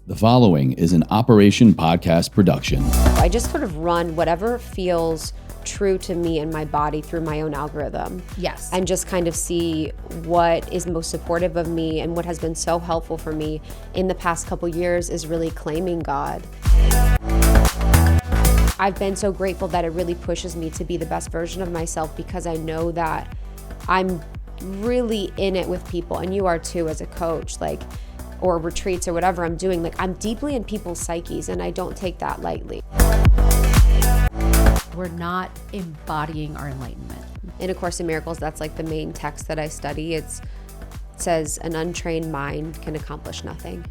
The following is an Operation Podcast production. I just sort of run whatever feels true to me and my body through my own algorithm. Yes. And just kind of see what is most supportive of me, and what has been so helpful for me in the past couple years is really claiming God. I've been so grateful that it really pushes me to be the best version of myself, because I know that I'm really in it with people, and you are too as a coach, or retreats or whatever I'm doing. I'm deeply in people's psyches, and I don't take that lightly. We're not embodying our enlightenment. In A Course in Miracles, that's the main text that I study. It says an untrained mind can accomplish nothing.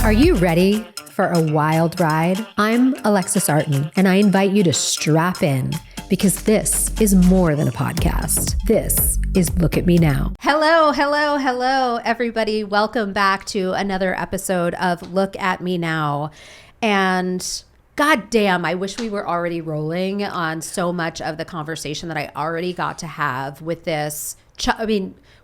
Are you ready for a wild ride? I'm Alexis and I invite you to strap in, because this is more than a podcast. This is Look at Me Now. Hello, everybody. Welcome back to another episode of Look at Me Now. And God damn, I wish we were already rolling on so much of the conversation that I already got to have with this.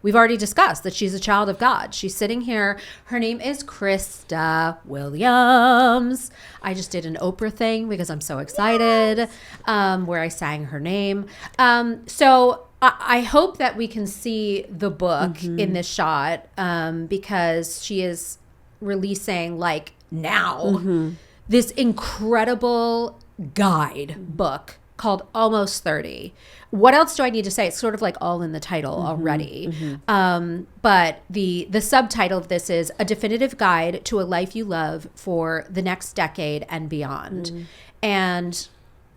We've already discussed that she's a child of God. She's sitting here. Her name is Krista Williams. I just did an Oprah thing because I'm so excited, where I sang her name. So I hope that we can see the book in this shot, because she is releasing now this incredible guide book called Almost 30. What else do I need to say? It's sort of all in the title already. But the subtitle of this is A Definitive Guide to a Life You Love for the Next Decade and Beyond. And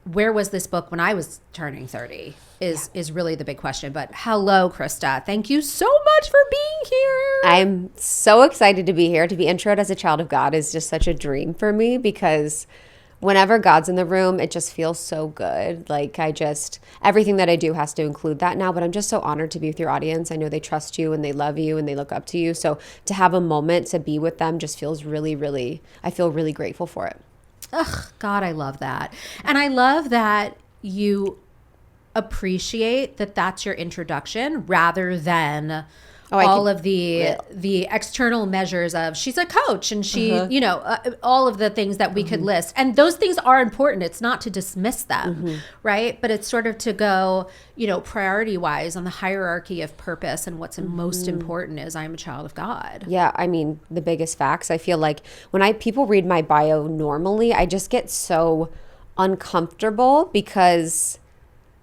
where was this book when I was turning 30 is really the big question. But hello, Krista. Thank you so much for being here. I'm so excited to be here. To be introed as a child of God is just such a dream for me, because whenever God's in the room, it just feels so good. Everything that I do has to include that now, but I'm just so honored to be with your audience. I know they trust you and they love you and they look up to you. So to have a moment to be with them just feels really, I feel really grateful for it. Ugh, God, I love that. And I love that you appreciate that that's your introduction rather than all of the external measures of she's a coach and she, all of the things that we could list. And those things are important. It's not to dismiss them, right? But it's sort of to go, priority wise on the hierarchy of purpose, and what's most important is I'm a child of God. Yeah, the biggest facts. I feel like when people read my bio normally, I just get so uncomfortable, because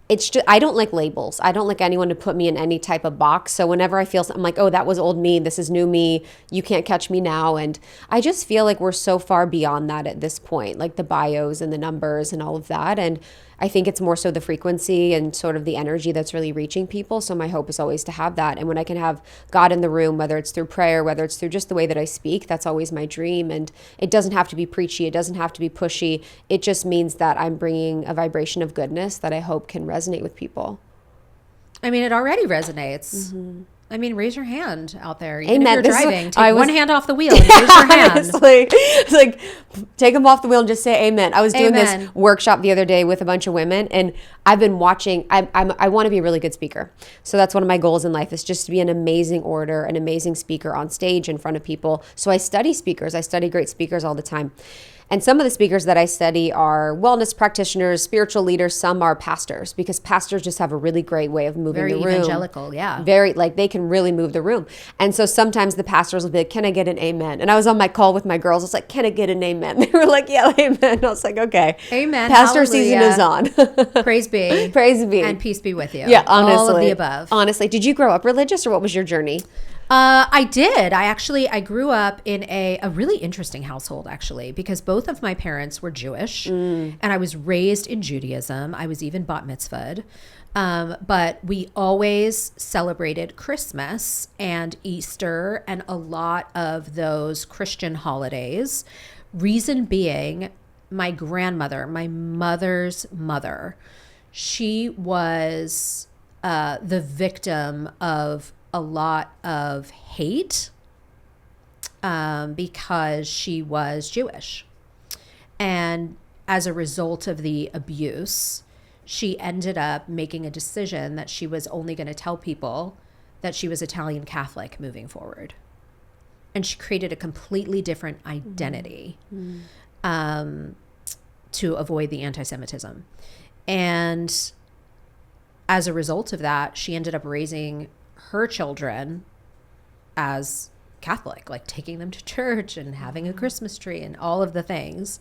it's just, I don't like labels. I don't like anyone to put me in any type of box. So whenever I feel something, I'm like, oh, that was old me. This is new me. You can't catch me now. And I just feel like we're so far beyond that at this point, the bios and the numbers and all of that. And I think it's more so the frequency and sort of the energy that's really reaching people. So my hope is always to have that. And when I can have God in the room, whether it's through prayer, whether it's through just the way that I speak, that's always my dream. And it doesn't have to be preachy. It doesn't have to be pushy. It just means that I'm bringing a vibration of goodness that I hope can resonate with people. It already resonates. Raise your hand out there. Even if you're driving, take one hand off the wheel and raise your hand. Honestly, it's take them off the wheel and just say amen. I was doing this workshop the other day with a bunch of women, and I've been watching. I want to be a really good speaker. So that's one of my goals in life, is just to be an amazing orator, an amazing speaker on stage in front of people. So I study speakers. I study great speakers all the time. And some of the speakers that I study are wellness practitioners, spiritual leaders. Some are pastors, because pastors just have a really great way of moving the room. Very evangelical, yeah. Very, they can really move the room. And so sometimes the pastors will be like, can I get an amen? And I was on my call with my girls. I was like, can I get an amen? They were like, yeah, amen. I was like, okay. Amen. Pastor Hallelujah. Season is on. Praise be. Praise be. And peace be with you. Yeah, honestly. All of the above. Honestly. Did you grow up religious, or what was your journey? I did. I grew up in a really interesting household, actually, because both of my parents were Jewish, and I was raised in Judaism. I was even bat mitzvahed. But we always celebrated Christmas and Easter and a lot of those Christian holidays. Reason being, my grandmother, my mother's mother, she was the victim of a lot of hate because she was Jewish. And as a result of the abuse, she ended up making a decision that she was only going to tell people that she was Italian Catholic moving forward. and she created a completely different identity to avoid the anti-Semitism. And as a result of that, she ended up raising her children as Catholic, like taking them to church and having a Christmas tree and all of the things.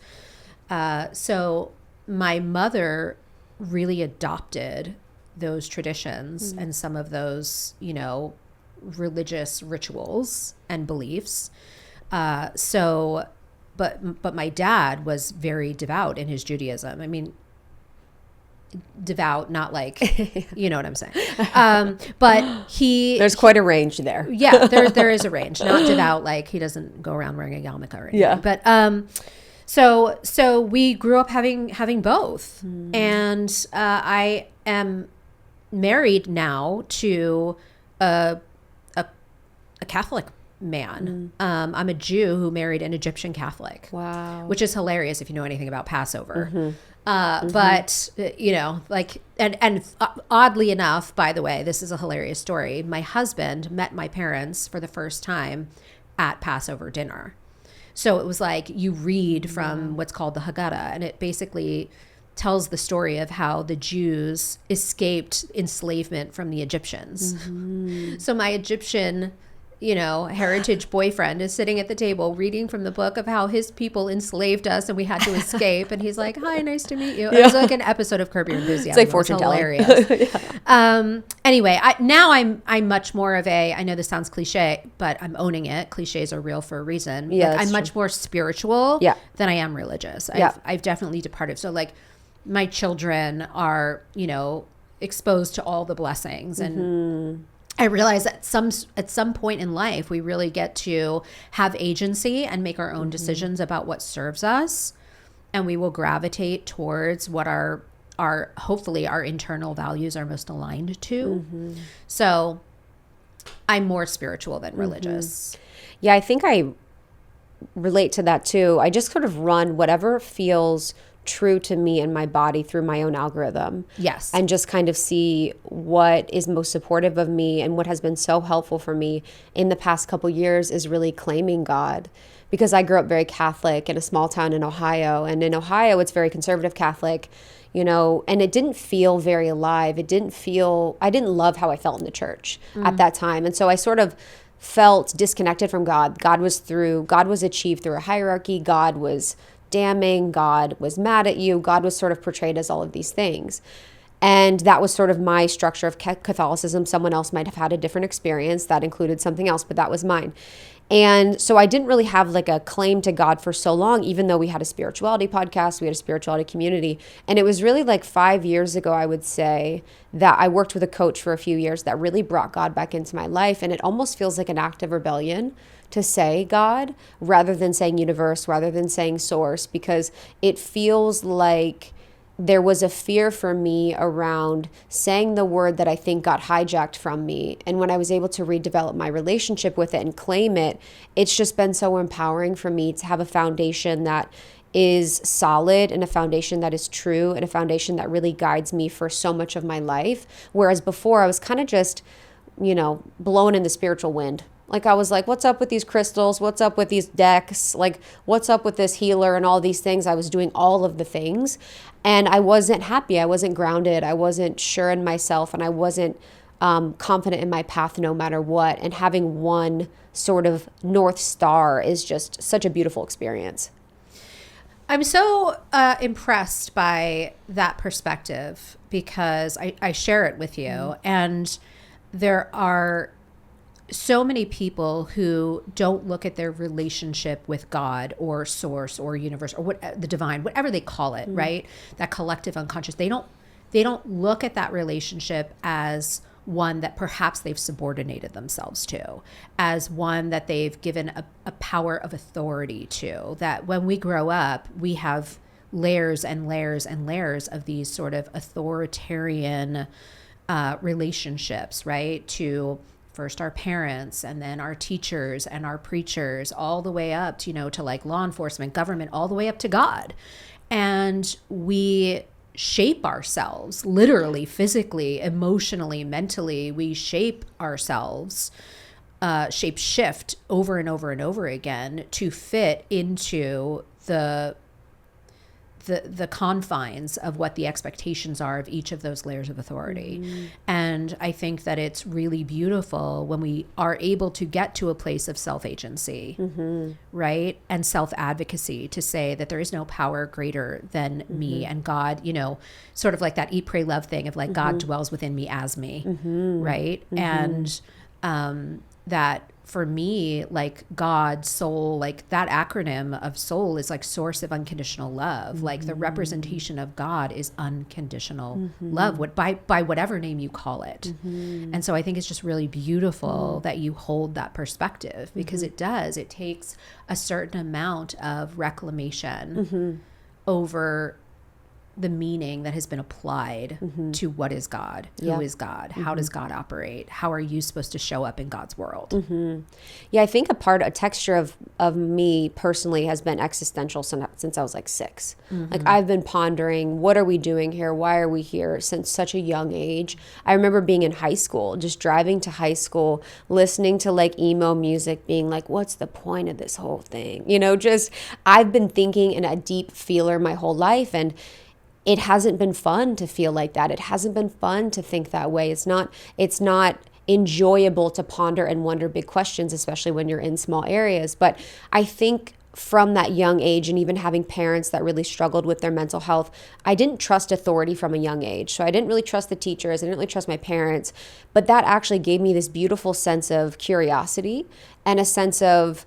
So my mother really adopted those traditions and some of those, you know, religious rituals and beliefs. But my dad was very devout in his Judaism. I mean, devout, not like, you know what I'm saying. But there's quite a range there. Yeah, there is a range. Not devout, like he doesn't go around wearing a yarmulke or anything. Yeah. But so we grew up having both. And I am married now to a Catholic man. I'm a Jew who married an Egyptian Catholic. Wow. Which is hilarious if you know anything about Passover. But, you know, like, and oddly enough, by the way, this is a hilarious story. My husband met my parents for the first time at Passover dinner. So it was like you read from what's called the Haggadah, and it basically tells the story of how the Jews escaped enslavement from the Egyptians. So my Egyptian, you know, heritage boyfriend is sitting at the table reading from the book of how his people enslaved us and we had to escape. And he's like, "Hi, nice to meet you." It was like an episode of Curb Your Enthusiasm. It's like fortune telling. Hilarious. Anyway, now I'm much more of I know this sounds cliche, but I'm owning it. Cliches are real for a reason. Yeah, like, I'm much more spiritual than I am religious. I've definitely departed. So like my children are, you know, exposed to all the blessings, and I realize that at some point in life, we really get to have agency and make our own decisions about what serves us. And we will gravitate towards what our hopefully our internal values are most aligned to. So I'm more spiritual than religious. Yeah, I think I relate to that too. I just sort of run whatever feels true to me and my body through my own algorithm. Yes. And just kind of see what is most supportive of me. And what has been so helpful for me in the past couple years is really claiming God. Because I grew up very Catholic in a small town in Ohio. And in Ohio, it's very conservative Catholic, you know, and it didn't feel very alive. I didn't love how I felt in the church at that time. And so I sort of felt disconnected from God. God was achieved through a hierarchy. God was damning. God was mad at you. God was sort of portrayed as all of these things. And that was sort of my structure of Catholicism. Someone else might have had a different experience that included something else, but that was mine. And so I didn't really have like a claim to God for so long, even though we had a spirituality podcast, we had a spirituality community. And it was really like 5 years ago, I would say, that I worked with a coach for a few years that really brought God back into my life. And it almost feels like an act of rebellion to say God rather than saying universe, rather than saying source, because it feels like there was a fear for me around saying the word that I think got hijacked from me. And when I was able to redevelop my relationship with it and claim it, it's just been so empowering for me to have a foundation that is solid and a foundation that is true and a foundation that really guides me for so much of my life. Whereas before I was kind of just, you know, blowing in the spiritual wind. Like I was like, what's up with these crystals? What's up with these decks? Like, what's up with this healer and all these things? I was doing all of the things and I wasn't happy. I wasn't grounded. I wasn't sure in myself and I wasn't confident in my path no matter what. And having one sort of North Star is just such a beautiful experience. I'm so impressed by that perspective because I share it with you. And there are so many people who don't look at their relationship with God or source or universe or the divine, whatever they call it, right? That collective unconscious. They don't look at that relationship as one that perhaps they've subordinated themselves to, as one that they've given a power of authority to, that when we grow up, we have layers and layers and layers of these sort of authoritarian relationships, right? To first our parents and then our teachers and our preachers, all the way up to, you know, to like law enforcement, government, all the way up to God. And we shape ourselves literally, physically, emotionally, mentally. We shape ourselves shape shift over and over and over again to fit into the confines of what the expectations are of each of those layers of authority. And I think that it's really beautiful when we are able to get to a place of self-agency, right? And self-advocacy to say that there is no power greater than me, and God, you know, sort of like that eat, pray, love thing of like God dwells within me as me, right? And that for me, like God, soul, like that acronym of soul is like source of unconditional love. Like the representation of God is unconditional love, by whatever name you call it. And so I think it's just really beautiful that you hold that perspective, because it takes a certain amount of reclamation over the meaning that has been applied to what is God, who is God, how does God operate, how are you supposed to show up in God's world? Yeah, I think a texture of me personally has been existential since I was like 6. Like I've been pondering, what are we doing here? Why are we here? Since such a young age. I remember being in high school, just driving to high school, listening to like emo music, being like, what's the point of this whole thing? You know, just I've been thinking in a deep feeler my whole life, and it hasn't been fun to feel like that. It hasn't been fun to think that way. It's not enjoyable to ponder and wonder big questions, especially when you're in small areas. But I think from that young age, and even having parents that really struggled with their mental health, I didn't trust authority from a young age. So I didn't really trust the teachers. I didn't really trust my parents. But that actually gave me this beautiful sense of curiosity and a sense of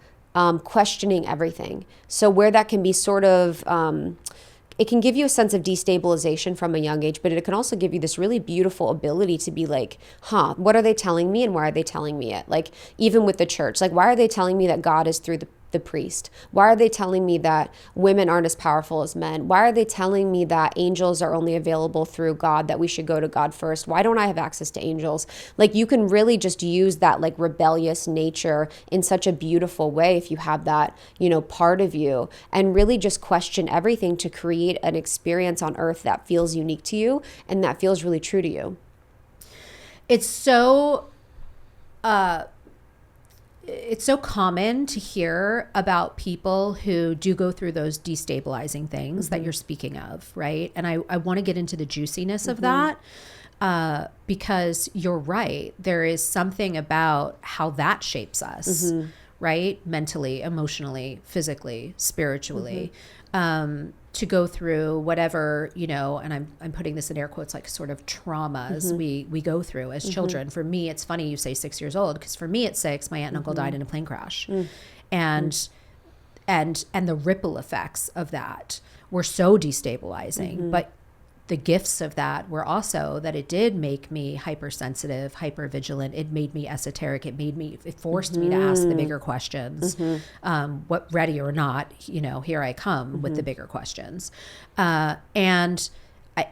questioning everything. So where that can be sort of... it can give you a sense of destabilization from a young age, but it can also give you this really beautiful ability to be like, what are they telling me, and why are they telling me it? Like, even with the church, like, why are they telling me that God is through the priest? Why are they telling me that women aren't as powerful as men? Why are they telling me that angels are only available through God, that we should go to God first? Why don't I have access to angels? Like, you can really just use that like rebellious nature in such a beautiful way if you have that, you know, part of you, and really just question everything to create an experience on earth that feels unique to you and that feels really true to you. It's so common to hear about people who do go through those destabilizing things that you're speaking of, right? And I want to get into the juiciness of that because you're right. There is something about how that shapes us, right? Mentally, emotionally, physically, spiritually. To go through whatever, you know, and I'm putting this in air quotes, like sort of traumas we go through as children. For me, it's funny you say 6 years old, because for me at 6, my aunt and uncle died in a plane crash. And the ripple effects of that were so destabilizing. But the gifts of that were also that it did make me hypersensitive, hypervigilant. It made me esoteric. It forced me to ask the bigger questions. What, ready or not, you know, here I come with the bigger questions.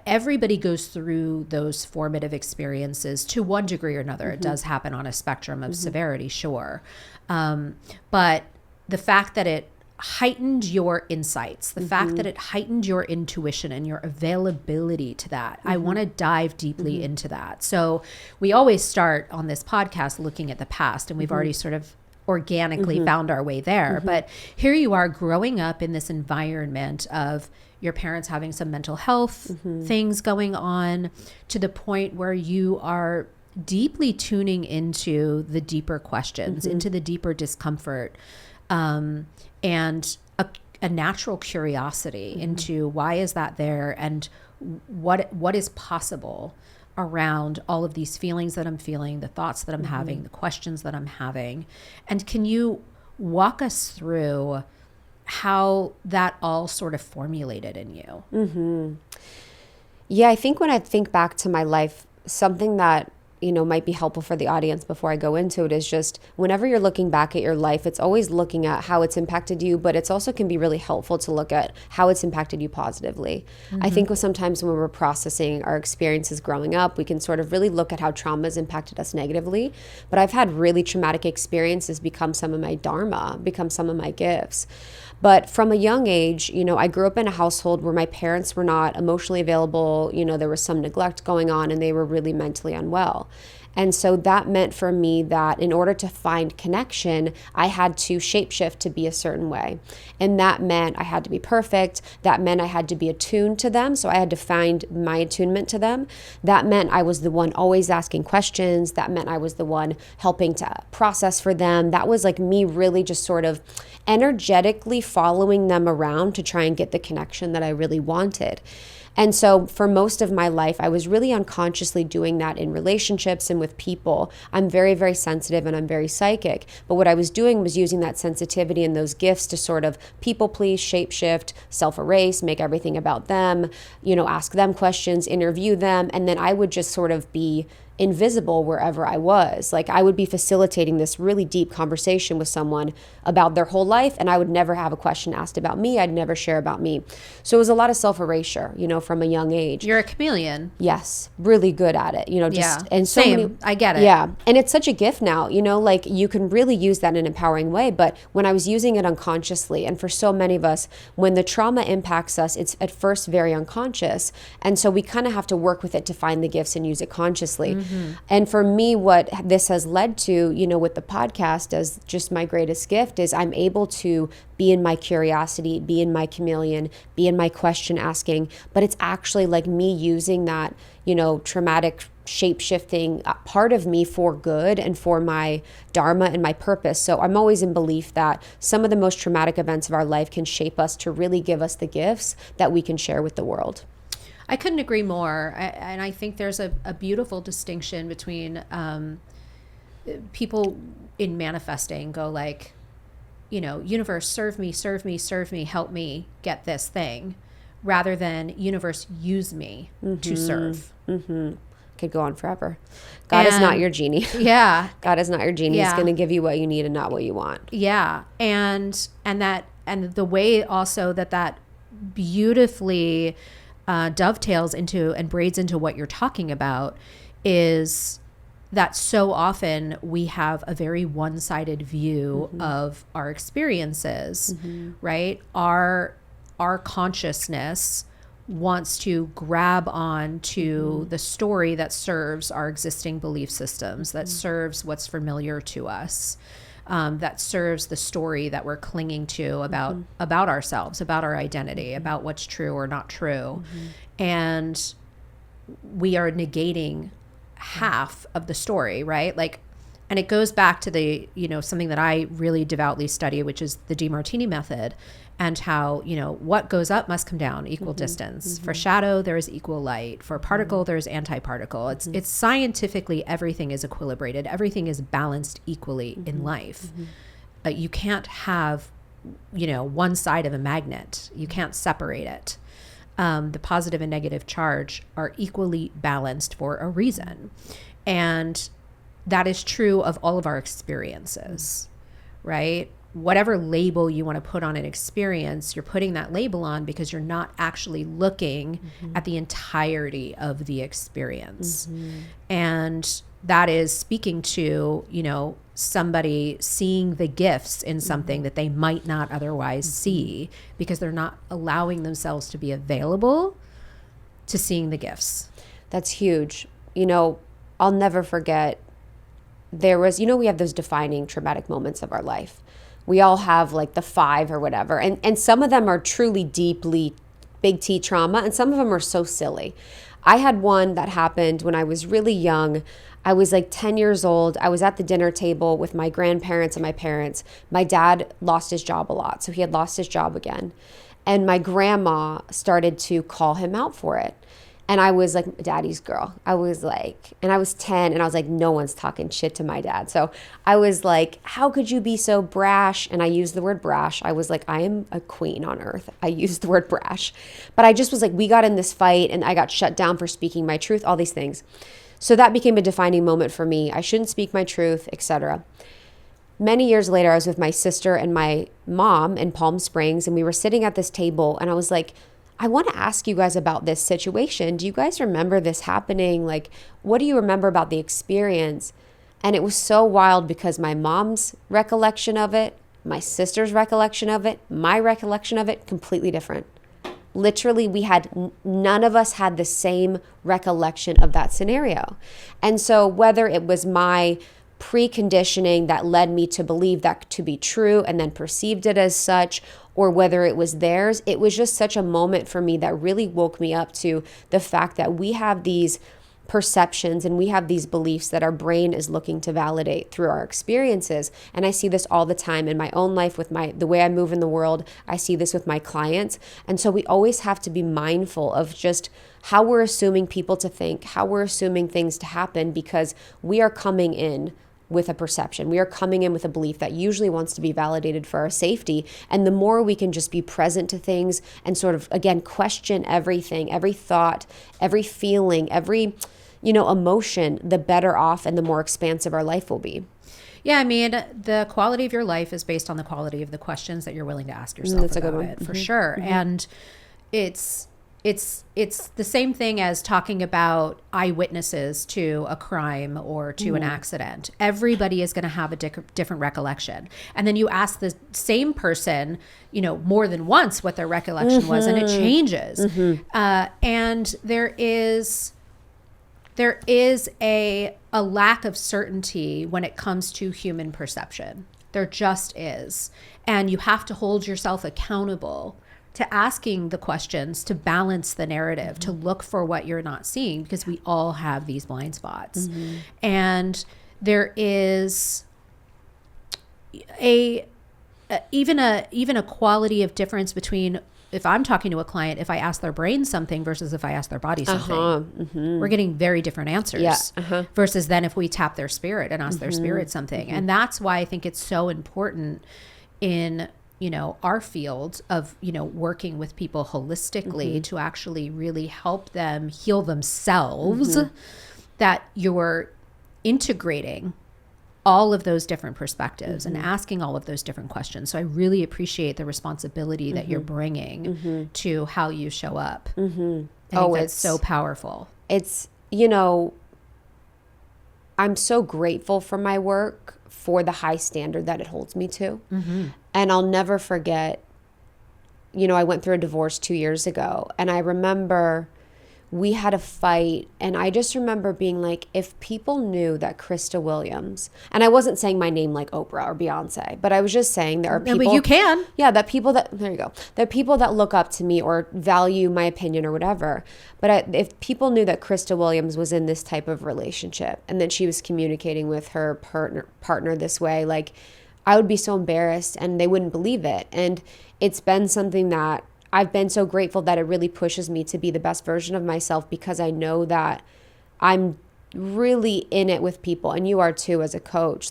Everybody goes through those formative experiences to one degree or another. It does happen on a spectrum of severity, sure. But the fact that it heightened your insights, the fact that it heightened your intuition and your availability to that. I want to dive deeply into that. So we always start on this podcast looking at the past, and we've already sort of organically found our way there. But here you are growing up in this environment of your parents having some mental health things going on, to the point where you are deeply tuning into the deeper questions, into the deeper discomfort, and a natural curiosity into why is that there, and what is possible around all of these feelings that I'm feeling, the thoughts that I'm having, the questions that I'm having. And can you walk us through how that all sort of formulated in you? Yeah, I think when I think back to my life, something that, you know, might be helpful for the audience before I go into it is just whenever you're looking back at your life, it's always looking at how it's impacted you, but it's also can be really helpful to look at how it's impacted you positively. I think sometimes when we're processing our experiences growing up, we can sort of really look at how trauma has impacted us negatively. But I've had really traumatic experiences become some of my dharma, become some of my gifts. But from a young age, you know, I grew up in a household where my parents were not emotionally available. You know, there was some neglect going on, and they were really mentally unwell. And so that meant for me that in order to find connection, I had to shapeshift to be a certain way. And that meant I had to be perfect. That meant I had to be attuned to them. So I had to find my attunement to them. That meant I was the one always asking questions. That meant I was the one helping to process for them. That was like me really just sort of energetically following them around to try and get the connection that I really wanted. And so for most of my life, I was really unconsciously doing that in relationships and with people. I'm very, very sensitive and I'm very psychic. But what I was doing was using that sensitivity and those gifts to sort of people please, shapeshift, self-erase, make everything about them, ask them questions, interview them. And then I would just sort of be invisible wherever I was. Like I would be facilitating this really deep conversation with someone about their whole life, and I would never have a question asked about me. I'd never share about me. So it was a lot of self-erasure, from a young age. You're a chameleon. Yes, really good at it. And so same. many, I get it. Yeah, and it's such a gift now. Like you can really use that in an empowering way. But when I was using it unconsciously, and for so many of us, when the trauma impacts us, it's at first very unconscious, and so we kind of have to work with it to find the gifts and use it consciously. Mm-hmm. And for me, what this has led to, with the podcast as just my greatest gift is I'm able to be in my curiosity, be in my chameleon, be in my question asking, but it's actually like me using that, traumatic shape-shifting part of me for good and for my dharma and my purpose. So I'm always in belief that some of the most traumatic events of our life can shape us to really give us the gifts that we can share with the world. I couldn't agree more. And I think there's a beautiful distinction between people in manifesting go like, universe, serve me, serve me, serve me, help me get this thing, rather than universe, use me to serve. Mm-hmm. Could go on forever. God is not your genie. Yeah. God is not your genie. Yeah. He's going to give you what you need and not what you want. Yeah. And the way also that beautifully dovetails into and braids into what you're talking about is that so often we have a very one-sided view of our experiences, right? Our consciousness wants to grab on to the story that serves our existing belief systems, that serves what's familiar to us, that serves the story that we're clinging to about ourselves, about our identity, about what's true or not true. And we are negating half of the story, right? And it goes back to the, something that I really devoutly study, which is the DeMartini method, and how, what goes up must come down, equal distance. For shadow, there is equal light. For particle, there's antiparticle. It's scientifically, everything is equilibrated. Everything is balanced equally in life. You can't have, one side of a magnet. You can't separate it. The positive and negative charge are equally balanced for a reason. And that is true of all of our experiences, right? Whatever label you want to put on an experience, you're putting that label on because you're not actually looking at the entirety of the experience. And that is speaking to, somebody seeing the gifts in something that they might not otherwise see because they're not allowing themselves to be available to seeing the gifts. That's huge. I'll never forget, there was, we have those defining traumatic moments of our life. We all have like the 5 or whatever. And some of them are truly deeply big T trauma, and some of them are so silly. I had one that happened when I was really young. I was like 10 years old. I was at the dinner table with my grandparents and my parents. My dad lost his job a lot, so he had lost his job again. And my grandma started to call him out for it. And I was like daddy's girl. I was 10 and I was like, no one's talking shit to my dad. So I was like, how could you be so brash? And I used the word brash. I was like, I am a queen on earth. I used the word brash. But I just was like, we got in this fight and I got shut down for speaking my truth, all these things. So that became a defining moment for me. I shouldn't speak my truth, etc. Many years later, I was with my sister and my mom in Palm Springs, and we were sitting at this table, and I was like, I want to ask you guys about this situation. Do you guys remember this happening? Like, what do you remember about the experience? And it was so wild because my mom's recollection of it, my sister's recollection of it, my recollection of it, completely different. literally none of us had the same recollection of that scenario. And so whether it was my preconditioning that led me to believe that to be true and then perceived it as such, or whether it was theirs, it was just such a moment for me that really woke me up to the fact that we have these perceptions and we have these beliefs that our brain is looking to validate through our experiences. And I see this all the time in my own life with the way I move in the world. I see this with my clients. And so we always have to be mindful of just how we're assuming people to think, how we're assuming things to happen, because we are coming in with a perception. We are coming in with a belief that usually wants to be validated for our safety. And the more we can just be present to things and sort of, again, question everything, every thought, every feeling, every, emotion, the better off and the more expansive our life will be. Yeah, I mean, the quality of your life is based on the quality of the questions that you're willing to ask yourself That's about a good one. it, for sure. Mm-hmm. And it's the same thing as talking about eyewitnesses to a crime or to an accident. Everybody is going to have a different recollection. And then you ask the same person, more than once what their recollection was, and it changes. And there is a lack of certainty when it comes to human perception. There just is. And you have to hold yourself accountable to asking the questions, to balance the narrative, to look for what you're not seeing, because we all have these blind spots. And there is even a quality of difference between, if I'm talking to a client, if I ask their brain something versus if I ask their body something, we're getting very different answers versus then if we tap their spirit and ask their spirit something. And that's why I think it's so important in our field of, working with people holistically to actually really help them heal themselves, that you're integrating all of those different perspectives and asking all of those different questions. So I really appreciate the responsibility that you're bringing to how you show up. I think that's so powerful. It's, I'm so grateful for my work, for the high standard that it holds me to. And I'll never forget, I went through a divorce 2 years ago, and I remember we had a fight, and I just remember being like, if people knew that Krista Williams, and I wasn't saying my name like Oprah or Beyonce, but I was just saying there are people. But you can. Yeah, there are people that look up to me or value my opinion or whatever. But if people knew that Krista Williams was in this type of relationship and that she was communicating with her partner this way, like, I would be so embarrassed and they wouldn't believe it. And it's been something that I've been so grateful that it really pushes me to be the best version of myself, because I know that I'm really in it with people, and you are too as a coach,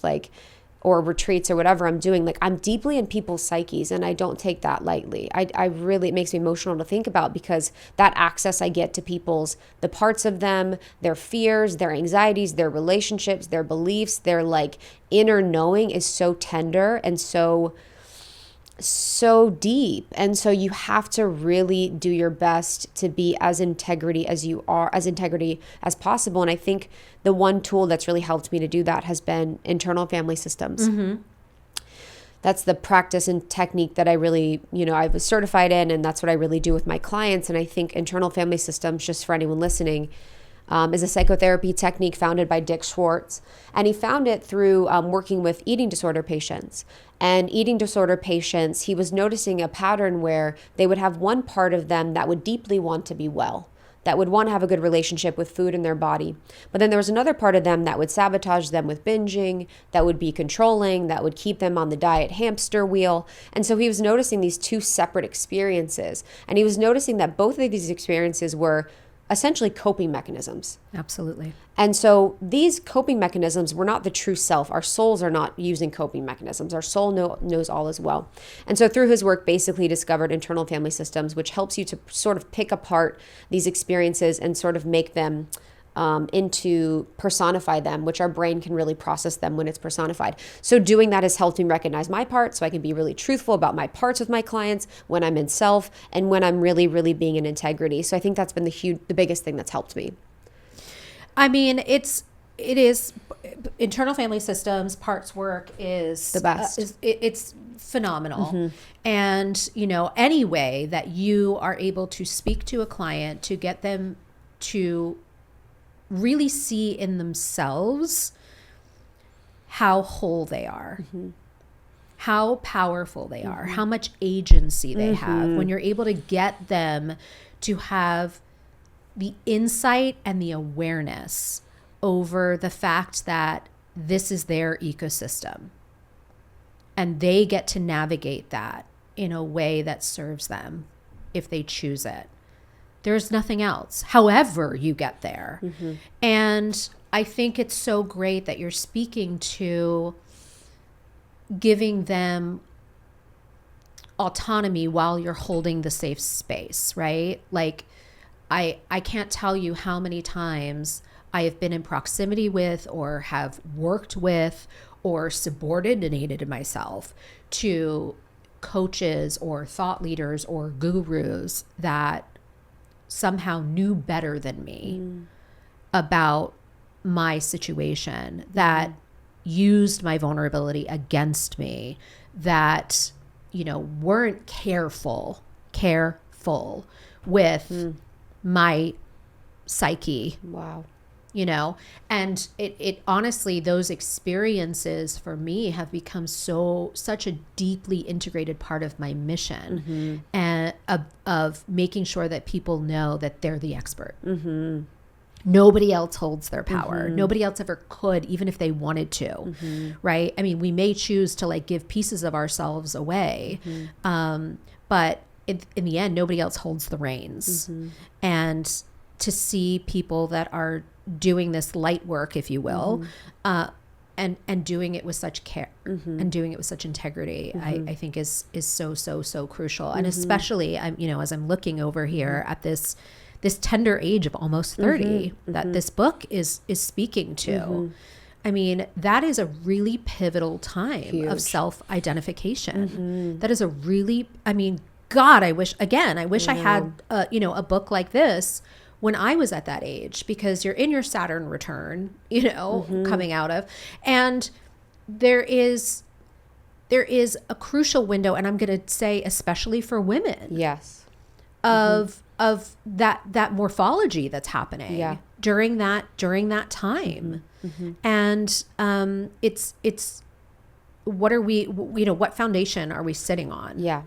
or retreats or whatever I'm doing. I'm deeply in people's psyches, and I don't take that lightly. I really, it makes me emotional to think about, because that access I get to the parts of them, their fears, their anxieties, their relationships, their beliefs, their inner knowing is so tender and so deep. And so you have to really do your best to be as integrity as possible. And I think the one tool that's really helped me to do that has been internal family systems. That's the practice and technique that I really, I was certified in, and that's what I really do with my clients. And I think internal family systems, just for anyone listening, is a psychotherapy technique founded by Dick Schwartz. And he found it through working with eating disorder patients. And eating disorder patients, he was noticing a pattern where they would have one part of them that would deeply want to be well, that would want to have a good relationship with food in their body. But then there was another part of them that would sabotage them with binging, that would be controlling, that would keep them on the diet hamster wheel. And so he was noticing these two separate experiences. And he was noticing that both of these experiences were essentially coping mechanisms. Absolutely. And so these coping mechanisms were not the true self. Our souls are not using coping mechanisms. Our soul knows all as well. And so through his work, basically he discovered internal family systems, which helps you to sort of pick apart these experiences and sort of make them personify them, which our brain can really process them when it's personified. So doing that has helped me recognize my parts, so I can be really truthful about my parts with my clients when I'm in self and when I'm really, really being in integrity. So I think that's been the biggest thing that's helped me. I mean, it is internal family systems, parts work is the best. It's phenomenal. And, you know, any way that you are able to speak to a client to get them to really see in themselves how whole they are, how powerful they are, how much agency they have, when you're able to get them to have the insight and the awareness over the fact that this is their ecosystem and they get to navigate that in a way that serves them if they choose it. There's nothing else, however you get there. And I think it's so great that you're speaking to giving them autonomy while you're holding the safe space, right? Like, I can't tell you how many times I have been in proximity with or have worked with or subordinated myself to coaches or thought leaders or gurus that somehow knew better than me about my situation, that used my vulnerability against me, that, you know, weren't careful with my psyche. Wow. You know, and it honestly, those experiences for me have become such a deeply integrated part of my mission, and of making sure that people know that they're the expert. Nobody else holds their power. Nobody else ever could, even if they wanted to, right? I mean, we may choose to like give pieces of ourselves away, but in the end, nobody else holds the reins. And to see people that are doing this light work, if you will, and doing it with such care and doing it with such integrity, I think is so crucial. And especially, you know, as I'm looking over here at this tender age of almost 30 that this book is speaking to. I mean, that is a really pivotal time of self-identification. That is a really, I mean, God, I wish I had, you know, a book like this when I was at that age, because you're in your Saturn return, you know, coming out of, and there is a crucial window, and I'm going to say, especially for women, Yes. of that morphology that's happening during that time. And it's what are we, you know, what foundation are we sitting on? Yeah.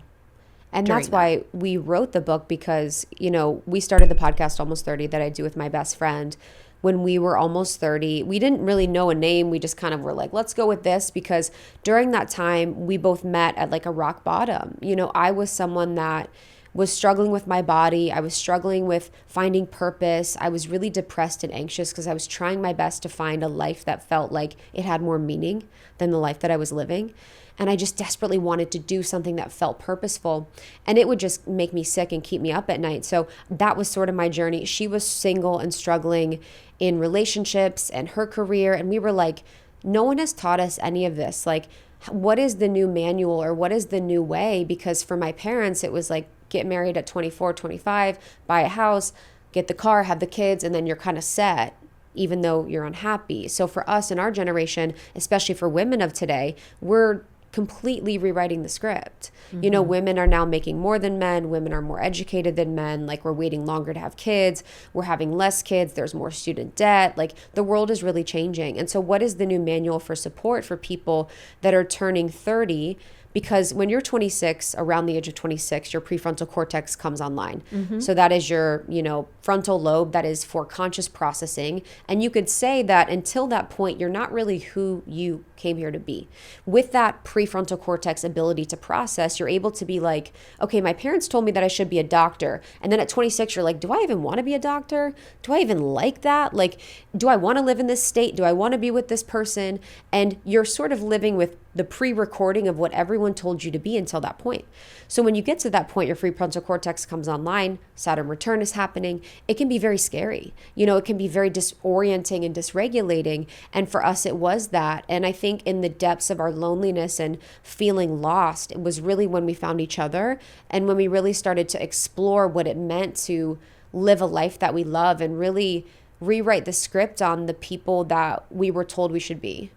And that's why we wrote the book, because, you know, we started the podcast Almost 30 that I do with my best friend. When we were almost 30, we didn't really know a name. We just kind of were like, let's go with this, because during that time, we both met at like a rock bottom. You know, I was someone that was struggling with my body. I was struggling with finding purpose. I was really depressed and anxious because I was trying my best to find a life that felt like it had more meaning than the life that I was living. And I just desperately wanted to do something that felt purposeful. And it would just make me sick and keep me up at night. So that was sort of my journey. She was single and struggling in relationships and her career. And we were like, no one has taught us any of this. Like, what is the new manual, or what is the new way? Because for my parents, it was like, get married at 24, 25, buy a house, get the car, have the kids, and then you're kind of set, even though you're unhappy. So for us in our generation, especially for women of today, we're completely rewriting the script. You know, women are now making more than men. Women are more educated than men. Like, we're waiting longer to have kids. We're having less kids. There's more student debt. Like, the world is really changing. And so what is the new manual for support for people that are turning 30? Because when you're 26, around the age of 26, your prefrontal cortex comes online. So that is your, you know, frontal lobe that is for conscious processing. And you could say that until that point, you're not really who you came here to be. With that prefrontal cortex ability to process, you're able to be like, okay, my parents told me that I should be a doctor. And then at 26, you're like, do I even want to be a doctor? Do I even like that? Like, do I want to live in this state? Do I want to be with this person? And you're sort of living with the pre-recording of what everyone told you to be until that point. So when you get to that point, your prefrontal cortex comes online, Saturn return is happening. It can be very scary. You know, it can be very disorienting and dysregulating. And for us, it was that. And I think in the depths of our loneliness and feeling lost, it was really when we found each other, and when we really started to explore what it meant to live a life that we love and really rewrite the script on the people that we were told we should be.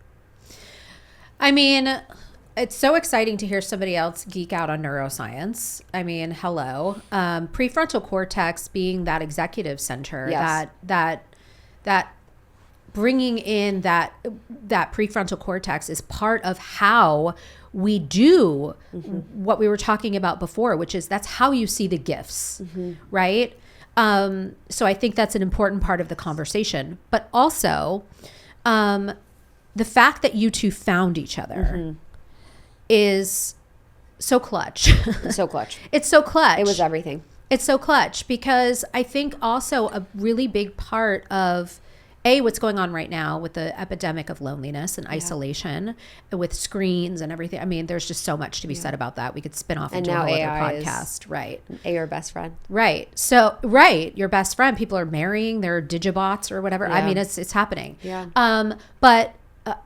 I mean, it's so exciting to hear somebody else geek out on neuroscience. I mean, hello. Prefrontal cortex being that executive center, Yes. that bringing in that prefrontal cortex is part of how we do what we were talking about before, which is that's how you see the gifts, right? So I think that's an important part of the conversation. But also, the fact that you two found each other is so clutch. So clutch. It's so clutch. It was everything. It's so clutch because I think also a really big part of what's going on right now with the epidemic of loneliness and isolation with screens and everything. I mean, there's just so much to be said about that. We could spin off into a whole other podcast. Right. Your best friend. Right. So, right. Your best friend. People are marrying their digibots or whatever. I mean, it's happening. Yeah. But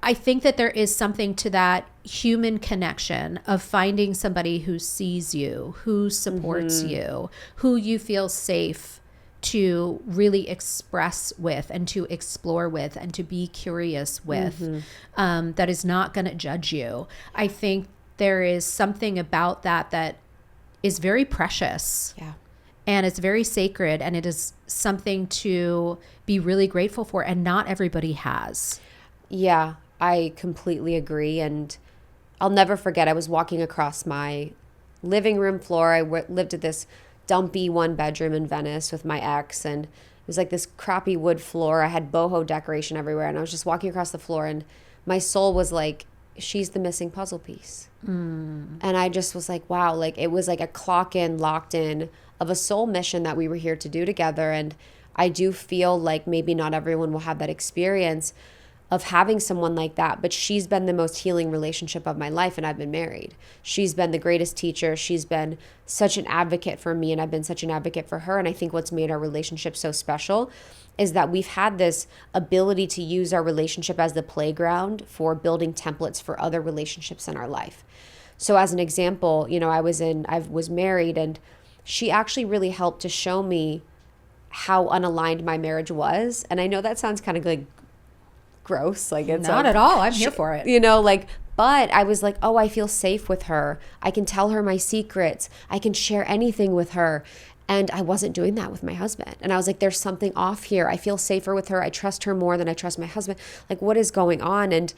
I think that there is something to that human connection of finding somebody who sees you, who supports you, who you feel safe to really express with and to explore with and to be curious with, that is not going to judge you. I think there is something about that is very precious. Yeah. And it's very sacred, and it is something to be really grateful for, and not everybody has. Yeah, I completely agree. And I'll never forget, I was walking across my living room floor. I lived at this dumpy 1-bedroom in Venice with my ex, and it was like this crappy wood floor. I had boho decoration everywhere, and I was just walking across the floor, and my soul was like, she's the missing puzzle piece. And I just was like, wow, like it was like a clock in, locked in of a soul mission that we were here to do together. And I do feel like maybe not everyone will have that experience of having someone like that, but she's been the most healing relationship of my life, and I've been married. She's been the greatest teacher. She's been such an advocate for me, and I've been such an advocate for her. And I think what's made our relationship so special is that we've had this ability to use our relationship as the playground for building templates for other relationships in our life. So as an example, you know, I was married, and she actually really helped to show me how unaligned my marriage was. And I know that sounds kind of like gross, like it's not like, at all. I'm here for it. You know, like, but I was like, oh, I feel safe with her. I can tell her my secrets. I can share anything with her. And I wasn't doing that with my husband. And I was like, there's something off here. I feel safer with her. I trust her more than I trust my husband. Like, what is going on? And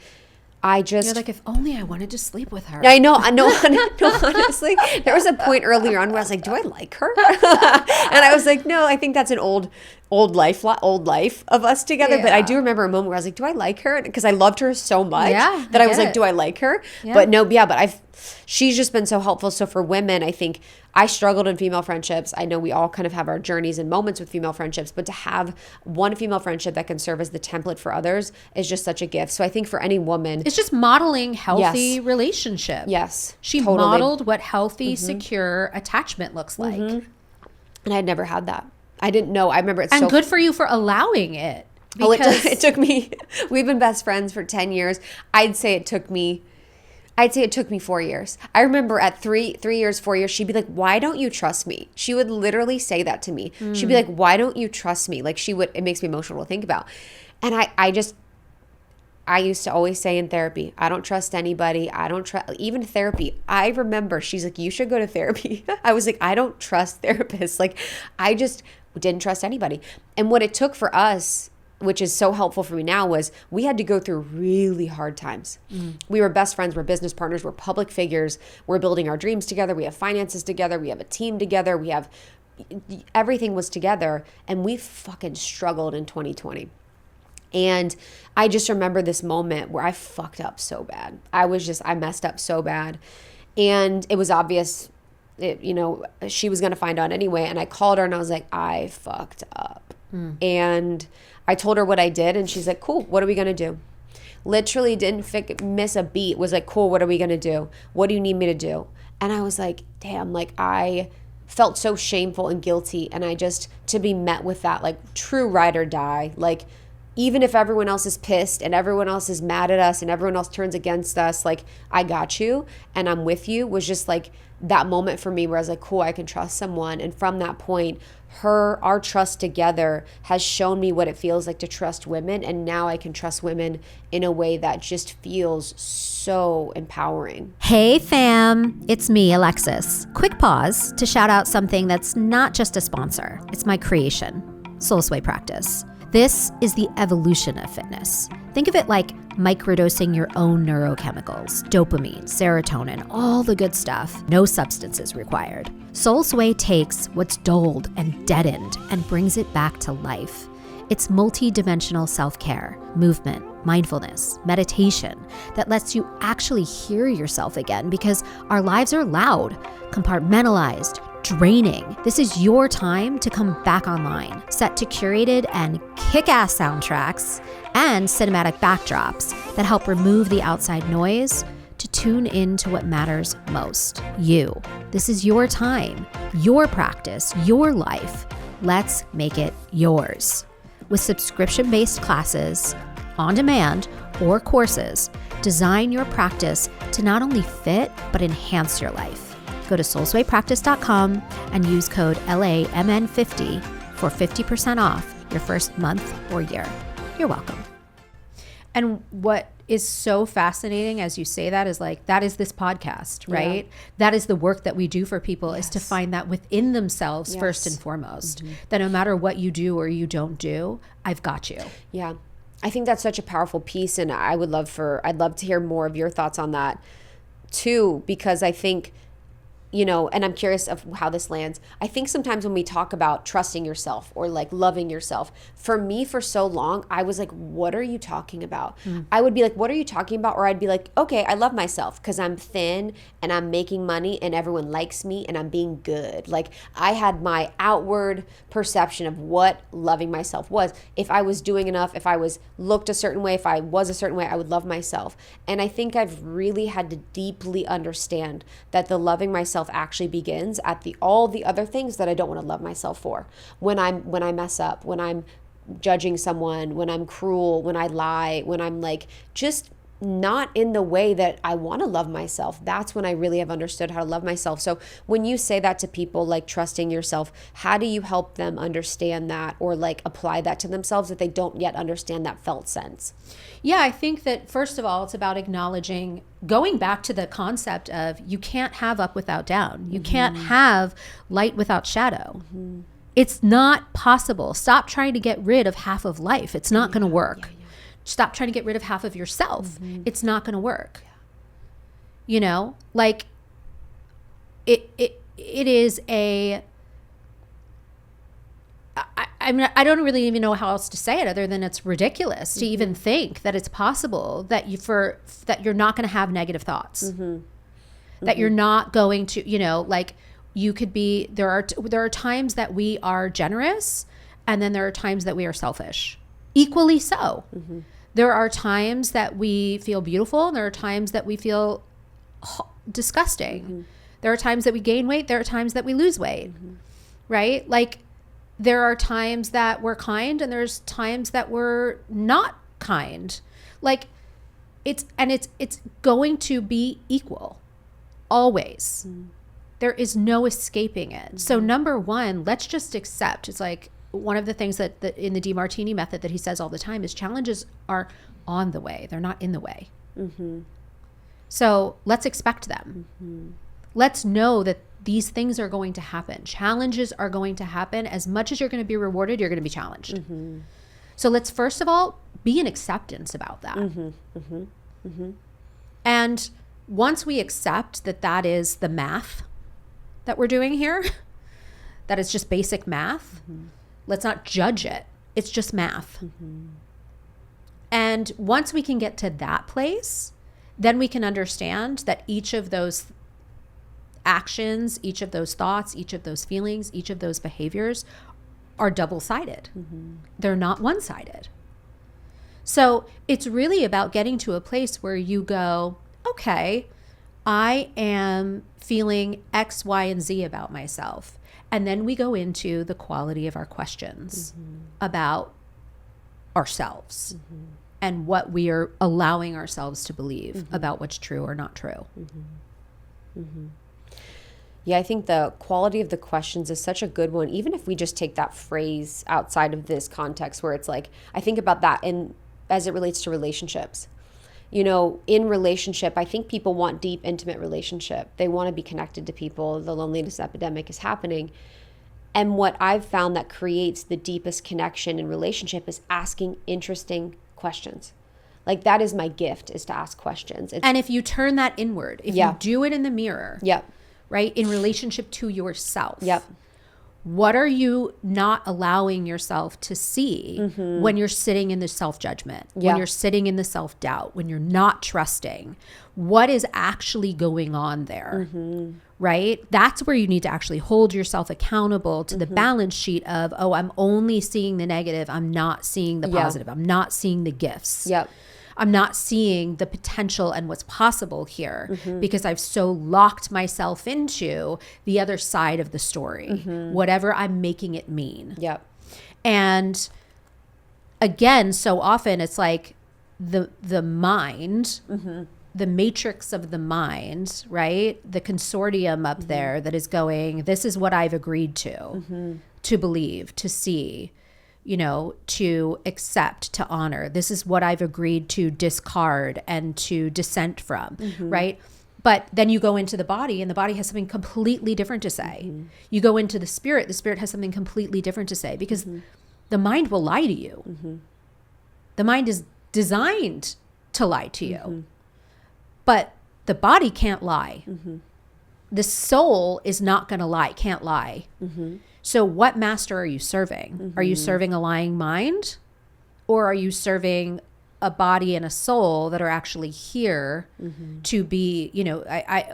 I just... You're like, if only I wanted to sleep with her. I know, honestly. There was a point earlier on where I was like, do I like her? And I was like, no, I think that's an old life of us together. Yeah. But I do remember a moment where I was like, do I like her? Because I loved her so much that I was like, do I like her? Yeah. But no, but she's just been so helpful. So for women, I think I struggled in female friendships. I know we all kind of have our journeys and moments with female friendships, but to have one female friendship that can serve as the template for others is just such a gift. So I think for any woman, it's just modeling healthy relationship. Yes. She totally modeled what healthy, secure attachment looks like. And I'd never had that. I didn't know. I remember it's And so good for you for allowing it. Oh, Because it took me, we've been best friends for 10 years. I'd say it took me 4 years. I remember at 3 years, 4 years, she'd be like, why don't you trust me? She would literally say that to me. She'd be like, why don't you trust me? Like it makes me emotional to think about. And I used to always say in therapy, I don't trust anybody. I don't trust, even therapy. I remember she's like, you should go to therapy. I was like, I don't trust therapists. Like I just didn't trust anybody. And what it took for us, which is so helpful for me now, was we had to go through really hard times. We were best friends, we're business partners, we're public figures, we're building our dreams together, we have finances together, we have a team together, we have, everything was together, and we fucking struggled in 2020. And I just remember this moment where I fucked up so bad. I messed up so bad. And it was obvious, she was going to find out anyway. And I called her and I was like, I fucked up. And I told her what I did, and she's like, cool, what are we going to do? Literally didn't miss a beat, was like, cool, what are we going to do? What do you need me to do? And I was like, damn, like I felt so shameful and guilty. And to be met with that, like true ride or die, like even if everyone else is pissed and everyone else is mad at us and everyone else turns against us, like, I got you and I'm with you, was just like that moment for me where I was like, cool, I can trust someone. And from that point, our trust together has shown me what it feels like to trust women. And now I can trust women in a way that just feels so empowering. Hey fam, it's me, Alexis. Quick pause to shout out something that's not just a sponsor. It's my creation, Soul Sway Practice. This is the evolution of fitness. Think of it like microdosing your own neurochemicals, dopamine, serotonin, all the good stuff. No substances required. Soul Sway takes what's dulled and deadened and brings it back to life. It's multi-dimensional self-care, movement, mindfulness, meditation that lets you actually hear yourself again, because our lives are loud, compartmentalized, draining. This is your time to come back online, set to curated and kick-ass soundtracks and cinematic backdrops that help remove the outside noise to tune into what matters most, you. This is your time, your practice, your life. Let's make it yours. With subscription-based classes, on demand, or courses, design your practice to not only fit, but enhance your life. Go to soulswaypractice.com and use code LAMN50 for 50% off your first month or year. You're welcome. And what is so fascinating as you say that is like, that is this podcast, right? Yeah. That is the work that we do for people, is to find that within themselves first and foremost, that no matter what you do or you don't do, I've got you. Yeah. I think that's such a powerful piece. And I'd love to hear more of your thoughts on that too, because I think, you know, and I'm curious of how this lands. I think sometimes when we talk about trusting yourself or like loving yourself, for me, for so long, I was like, what are you talking about? I would be like, what are you talking about? Or I'd be like, okay, I love myself because I'm thin and I'm making money and everyone likes me and I'm being good. Like, I had my outward perception of what loving myself was. If I was doing enough, if I was looked a certain way, if I was a certain way, I would love myself. And I think I've really had to deeply understand that the loving myself actually begins at all the other things that I don't want to love myself for. When I mess up, when I'm judging someone, when I'm cruel, when I lie, when I'm like just not in the way that I want to love myself, that's when I really have understood how to love myself. So when you say that to people, like trusting yourself, how do you help them understand that or like apply that to themselves if they don't yet understand that felt sense? Yeah, I think that first of all, it's about acknowledging, going back to the concept of you can't have up without down. You can't have light without shadow. It's not possible. Stop trying to get rid of half of life. It's not going to work. Stop trying to get rid of half of yourself. It's not going to work. You know, like it is a, I mean, I don't really even know how else to say it other than it's ridiculous to even think that it's possible that you're not going to have negative thoughts, that you're not going to, you know, like you could be, there are times that we are generous and then there are times that we are selfish, equally so. There are times that we feel beautiful and there are times that we feel disgusting. There are times that we gain weight. There are times that we lose weight, right? Like, there are times that we're kind and there's times that we're not kind. Like, it's going to be equal always. There is no escaping it. So number one, let's just accept. It's like one of the things that in the DeMartini method that he says all the time is challenges are on the way. They're not in the way. So let's expect them. Let's know that these things are going to happen. Challenges are going to happen. As much as you're going to be rewarded, you're going to be challenged. So let's first of all be in acceptance about that. And once we accept that that is the math that we're doing here, that is just basic math, let's not judge it. It's just math. And once we can get to that place, then we can understand that each of those actions, each of those thoughts, each of those feelings, each of those behaviors are double-sided. They're not one-sided. So it's really about getting to a place where you go, okay, I am feeling X, Y, and Z about myself. And then we go into the quality of our questions about ourselves and what we are allowing ourselves to believe about what's true or not true. Yeah, I think the quality of the questions is such a good one. Even if we just take that phrase outside of this context where it's like, I think about that and as it relates to relationships. You know, in relationship, I think people want deep, intimate relationship. They want to be connected to people. The loneliness epidemic is happening. And what I've found that creates the deepest connection in relationship is asking interesting questions. Like that is my gift, is to ask questions. And if you turn that inward, if you do it in the mirror, right, in relationship to yourself, what are you not allowing yourself to see when you're sitting in the self-judgment, when you're sitting in the self-doubt, when you're not trusting? What is actually going on there, right? That's where you need to actually hold yourself accountable to the balance sheet of, oh, I'm only seeing the negative. I'm not seeing the positive. I'm not seeing the gifts. I'm not seeing the potential and what's possible here because I've so locked myself into the other side of the story, whatever I'm making it mean. And again, so often it's like the mind, the matrix of the mind, right? The consortium up there that is going, this is what I've agreed to believe, to see, you know, to accept, to honor. This is what I've agreed to discard and to dissent from, right? But then you go into the body and the body has something completely different to say. You go into the spirit has something completely different to say because the mind will lie to you. The mind is designed to lie to you, but the body can't lie. The soul is not going to lie, can't lie. So what master are you serving? Are you serving a lying mind? Or are you serving a body and a soul that are actually here to be, you know,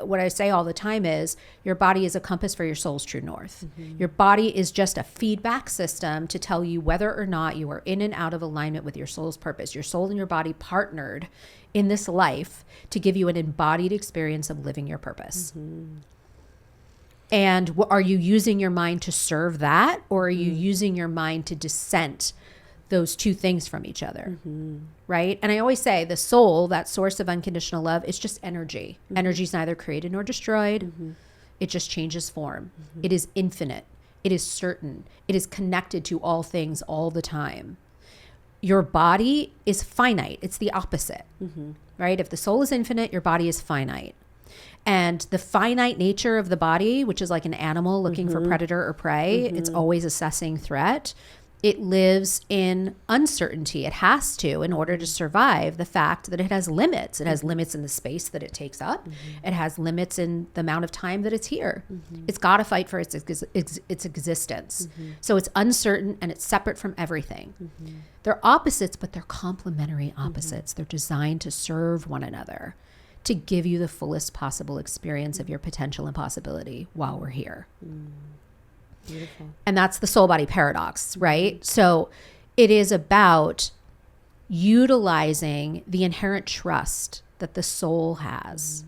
what I say all the time is your body is a compass for your soul's true north. Your body is just a feedback system to tell you whether or not you are in and out of alignment with your soul's purpose. Your soul and your body partnered in this life to give you an embodied experience of living your purpose. And are you using your mind to serve that, or are you using your mind to dissent those two things from each other, right? And I always say the soul, that source of unconditional love, is just energy. Energy is neither created nor destroyed. It just changes form. It is infinite. It is certain. It is connected to all things all the time. Your body is finite. It's the opposite, right? If the soul is infinite, your body is finite. And the finite nature of the body, which is like an animal looking for predator or prey, it's always assessing threat. It lives in uncertainty. It has to, in order to survive, the fact that it has limits. It has limits in the space that it takes up. It has limits in the amount of time that it's here. It's got to fight for its existence. So it's uncertain and it's separate from everything. They're opposites, but they're complementary opposites. They're designed to serve one another, to give you the fullest possible experience of your potential and possibility while we're here. Beautiful. And that's the soul body paradox, right? So it is about utilizing the inherent trust that the soul has,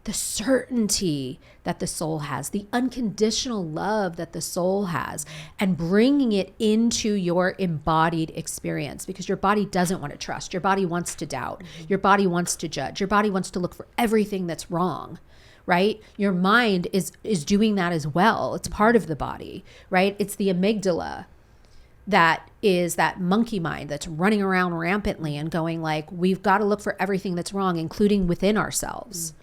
the certainty that the soul has, the unconditional love that the soul has, and bringing it into your embodied experience, because your body doesn't want to trust. Your body wants to doubt. Your body wants to judge. Your body wants to look for everything that's wrong. Right? Your mind is doing that as well. It's part of the body, right? It's the amygdala that is that monkey mind that's running around rampantly and going like, we've got to look for everything that's wrong, including within ourselves,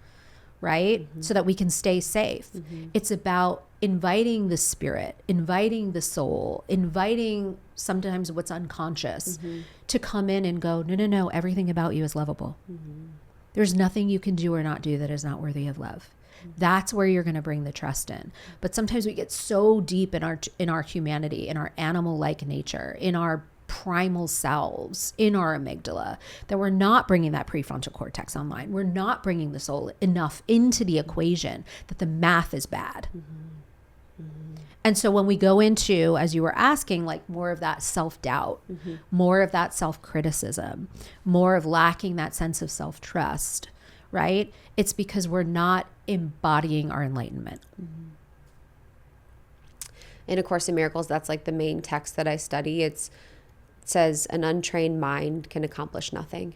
right? So that we can stay safe. It's about inviting the spirit, inviting the soul, inviting sometimes what's unconscious to come in and go, no, everything about you is lovable. There's nothing you can do or not do that is not worthy of love. That's where you're going to bring the trust in. But sometimes we get so deep in our humanity, in our animal-like nature, in our primal selves, in our amygdala, that we're not bringing that prefrontal cortex online. We're not bringing the soul enough into the equation, that the math is bad. And so when we go into, as you were asking, like more of that self-doubt, more of that self-criticism, more of lacking that sense of self-trust, right? It's because we're not embodying our enlightenment. In A Course in Miracles, that's like the main text that I study. It's says an untrained mind can accomplish nothing.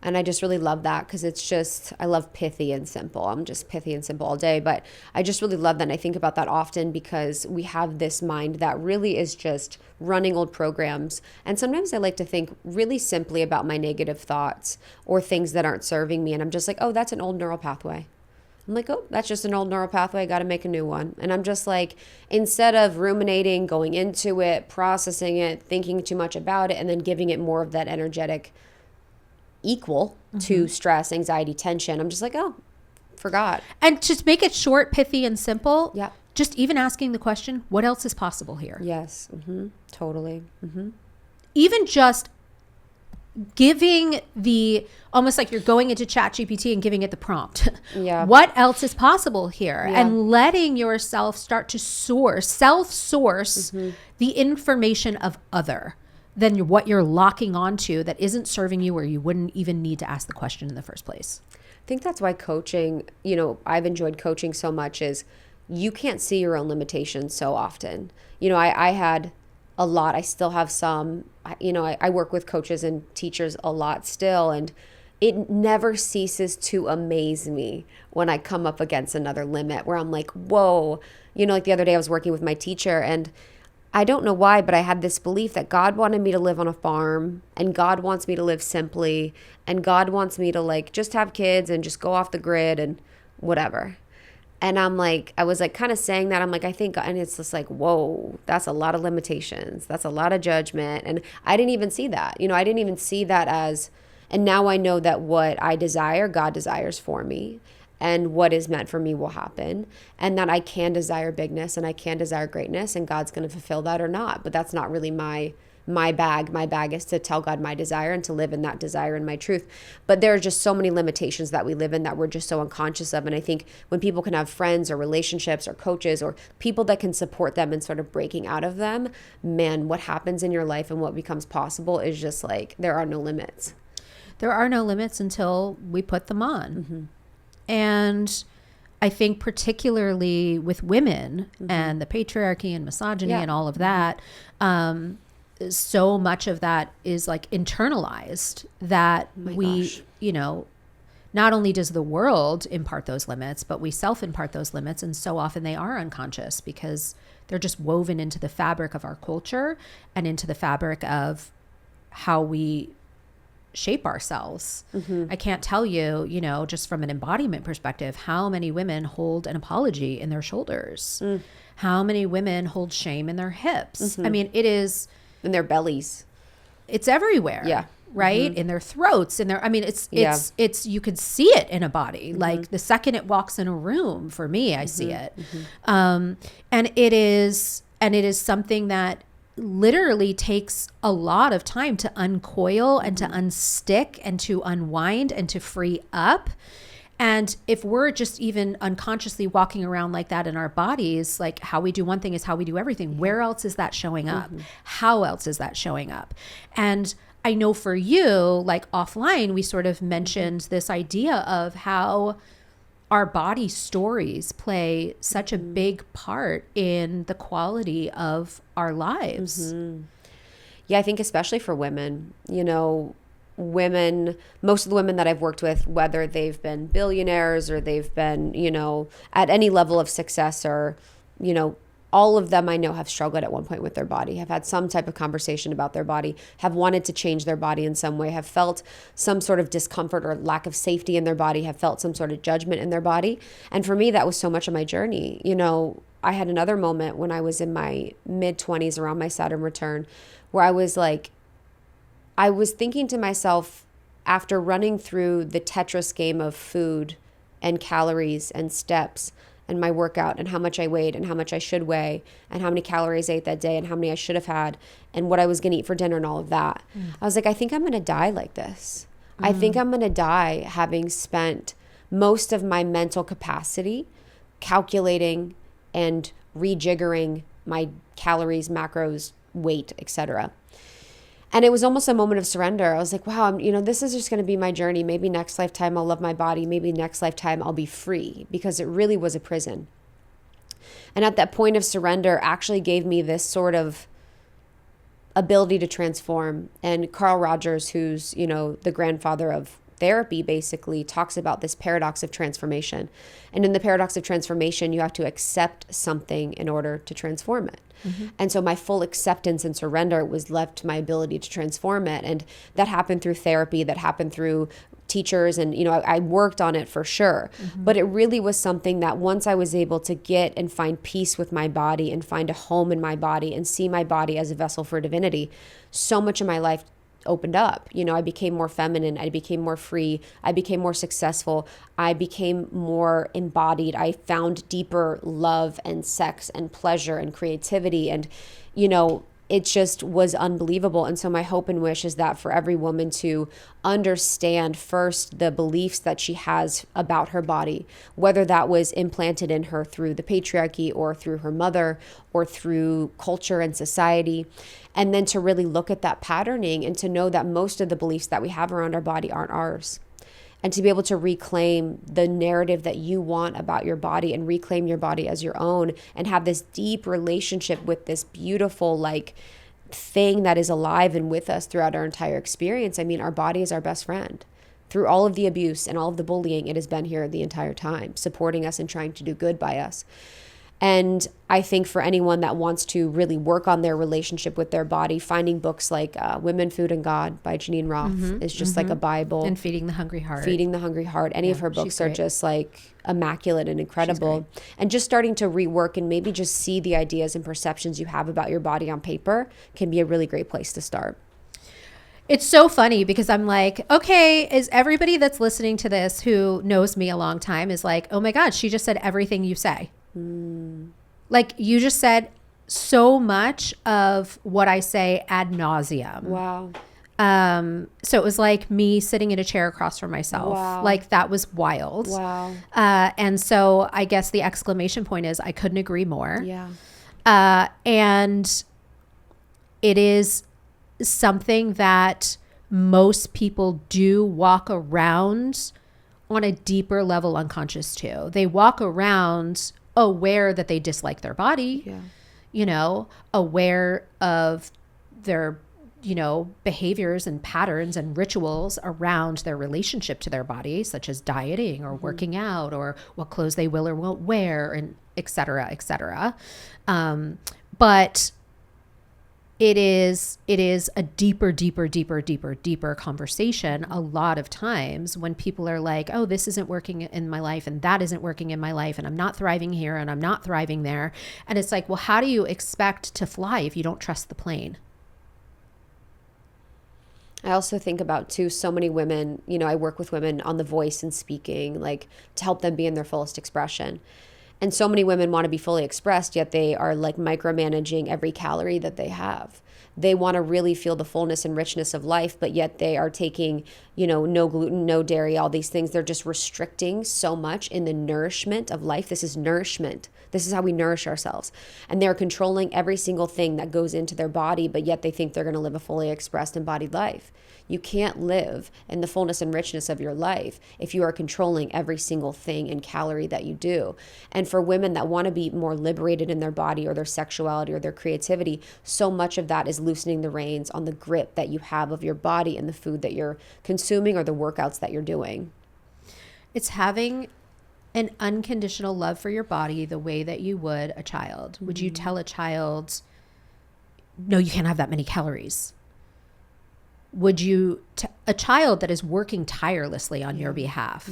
And I just really love that because it's just, I love pithy and simple. I'm just pithy and simple all day. But I just really love that. And I think about that often because we have this mind that really is just running old programs. And sometimes I like to think really simply about my negative thoughts or things that aren't serving me. And I'm just like, oh, that's an old neural pathway. I'm like, oh, that's just an old neural pathway. I got to make a new one. And I'm just like, instead of ruminating, going into it, processing it, thinking too much about it, and then giving it more of that energetic equal to stress, anxiety, tension, I'm just like, oh, forgot. And just make it short, pithy, and simple. Yeah. Just even asking the question, what else is possible here? Yes. Totally. Even just giving almost like you're going into ChatGPT and giving it the prompt. Yeah. What else is possible here? Yeah. And letting yourself start to self-source the information of other than what you're locking onto that isn't serving you or you wouldn't even need to ask the question in the first place. I think that's why coaching, I've enjoyed coaching so much is you can't see your own limitations so often. I had a lot, I still have some, I work with coaches and teachers a lot still, and it never ceases to amaze me when I come up against another limit where I'm like, whoa, like the other day I was working with my teacher and I don't know why, but I had this belief that God wanted me to live on a farm and God wants me to live simply and God wants me to like just have kids and just go off the grid and whatever. And I'm like, I was like kind of saying that. I'm like, I think, and it's just like, whoa, that's a lot of limitations. That's a lot of judgment. And I didn't even see that. I didn't even see that as, and now I know that what I desire, God desires for me. And what is meant for me will happen. And that I can desire bigness and I can desire greatness and God's going to fulfill that or not. But that's not really my bag. My bag is to tell God my desire and to live in that desire and my truth. But there are just so many limitations that we live in that we're just so unconscious of. And I think when people can have friends or relationships or coaches or people that can support them and sort of breaking out of them, man, what happens in your life and what becomes possible is just like, there are no limits. There are no limits until we put them on. And I think particularly with women and the patriarchy and misogyny and all of that, so much of that is like internalized that not only does the world impart those limits, but we self-impart those limits. And so often they are unconscious because they're just woven into the fabric of our culture and into the fabric of how we shape ourselves. I can't tell you, just from an embodiment perspective, how many women hold an apology in their shoulders, how many women hold shame in their hips. I mean, it is in their bellies. It's everywhere. Yeah. Right. In their throats, it's you could see it in a body. Like the second it walks in a room, for me, I see it. And it is something that literally takes a lot of time to uncoil and to unstick and to unwind and to free up. And if we're just even unconsciously walking around like that in our bodies, like how we do one thing is how we do everything. Where else is that showing up? How else is that showing up? And I know for you, like offline, we sort of mentioned this idea of how our body stories play such a big part in the quality of our lives. Yeah, I think especially for women, most of the women that I've worked with, whether they've been billionaires or they've been, at any level of success or, all of them I know have struggled at one point with their body, have had some type of conversation about their body, have wanted to change their body in some way, have felt some sort of discomfort or lack of safety in their body, have felt some sort of judgment in their body. And for me, that was so much of my journey. I had another moment when I was in my mid-20s around my Saturn return where I was thinking to myself, after running through the Tetris game of food and calories and steps and my workout and how much I weighed and how much I should weigh and how many calories I ate that day and how many I should have had and what I was going to eat for dinner and all of that. I was like, I think I'm going to die like this. I think I'm going to die having spent most of my mental capacity calculating and rejiggering my calories, macros, weight, etc. And it was almost a moment of surrender. I was like, wow, this is just going to be my journey. Maybe next lifetime I'll love my body. Maybe next lifetime I'll be free, because it really was a prison. And at that point of surrender actually gave me this sort of ability to transform. And Carl Rogers, who's, you know, the grandfather of therapy, basically talks about this paradox of transformation. And in the paradox of transformation, you have to accept something in order to transform it. And so my full acceptance and surrender was left to my ability to transform it. And that happened through therapy, that happened through teachers. And, you know, I worked on it for sure. But it really was something that once I was able to get and find peace with my body and find a home in my body and see my body as a vessel for divinity, so much of my life opened up. You know, I became more feminine. I became more free. I became more successful. I became more embodied. I found deeper love and sex and pleasure and creativity. And, you know, it just was unbelievable. And so my hope and wish is that for every woman to understand first the beliefs that she has about her body, whether that was implanted in her through the patriarchy or through her mother or through culture and society, and then to really look at that patterning and to know that most of the beliefs that we have around our body aren't ours. And to be able to reclaim the narrative that you want about your body and reclaim your body as your own and have this deep relationship with this beautiful, like, thing that is alive and with us throughout our entire experience. I mean, our body is our best friend. Through all of the abuse and all of the bullying, it has been here the entire time, supporting us and trying to do good by us. And I think for anyone that wants to really work on their relationship with their body, finding books like Women, Food, and God by Janine Roth is just like a Bible. And Feeding the Hungry Heart. Feeding the Hungry Heart. Any of her books are just like immaculate and incredible. And just starting to rework and maybe just see the ideas and perceptions you have about your body on paper can be a really great place to start. It's so funny because I'm like, okay, is everybody that's listening to this who knows me a long time is like, oh my God, she just said everything you say. Like you just said so much of what I say ad nauseum. Wow. So it was like me sitting in a chair across from myself. Wow. Like that was wild. Wow. And so I guess the exclamation point is I couldn't agree more. Yeah. And it is something that most people do walk around on a deeper level unconscious too. They walk around aware that they dislike their body, you know, aware of their, you know, behaviors and patterns and rituals around their relationship to their body, such as dieting or working out or what clothes they will or won't wear, and et cetera, et cetera. But it is a deeper conversation a lot of times when people are like, oh, this isn't working in my life and that isn't working in my life and I'm not thriving here and I'm not thriving there. And it's like, well, how do you expect to fly if you don't trust the plane? I also think about too, so many women, you know, I work with women on the voice and speaking, like to help them be in their fullest expression. And so many women want to be fully expressed, yet they are like micromanaging every calorie that they have. They want to really feel the fullness and richness of life, but yet they are taking, you know, no gluten, no dairy, all these things. They're just restricting so much in the nourishment of life. This is nourishment. This is how we nourish ourselves. And they're controlling every single thing that goes into their body, but yet they think they're going to live a fully expressed, embodied life. You can't live in the fullness and richness of your life if you are controlling every single thing and calorie that you do. And for women that want to be more liberated in their body or their sexuality or their creativity, so much of that is loosening the reins on the grip that you have of your body and the food that you're consuming or the workouts that you're doing. It's having an unconditional love for your body the way that you would a child. Would you tell a child, no, you can't have that many calories? Would you, a child that is working tirelessly on your behalf,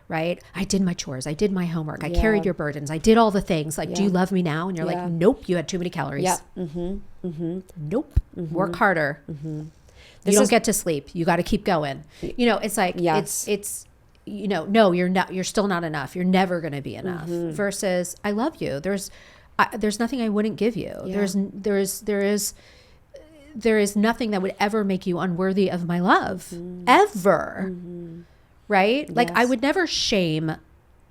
right? I did my chores. I did my homework. I carried your burdens. I did all the things. Like, do you love me now? And you're like, nope, you had too many calories. Nope. Work harder. You don't get to sleep. You got to keep going. You know, it's like, it's, you know, no, you're not, you're still not enough. You're never going to be enough versus I love you. There's nothing I wouldn't give you. There is nothing that would ever make you unworthy of my love, ever. Right? Like I would never shame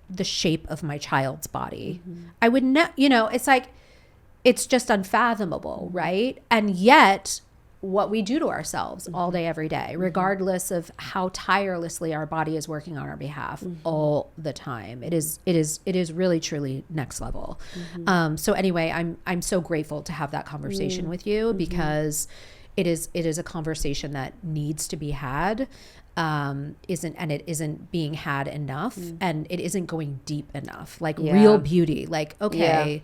the shape of my child's body. I would not, you know, it's like, it's just unfathomable. Right? And yet what we do to ourselves all day, every day, regardless of how tirelessly our body is working on our behalf all the time. It is really, truly next level. So anyway, I'm so grateful to have that conversation with you because it is a conversation that needs to be had, it isn't being had enough, and it isn't going deep enough. Like real beauty, like, okay,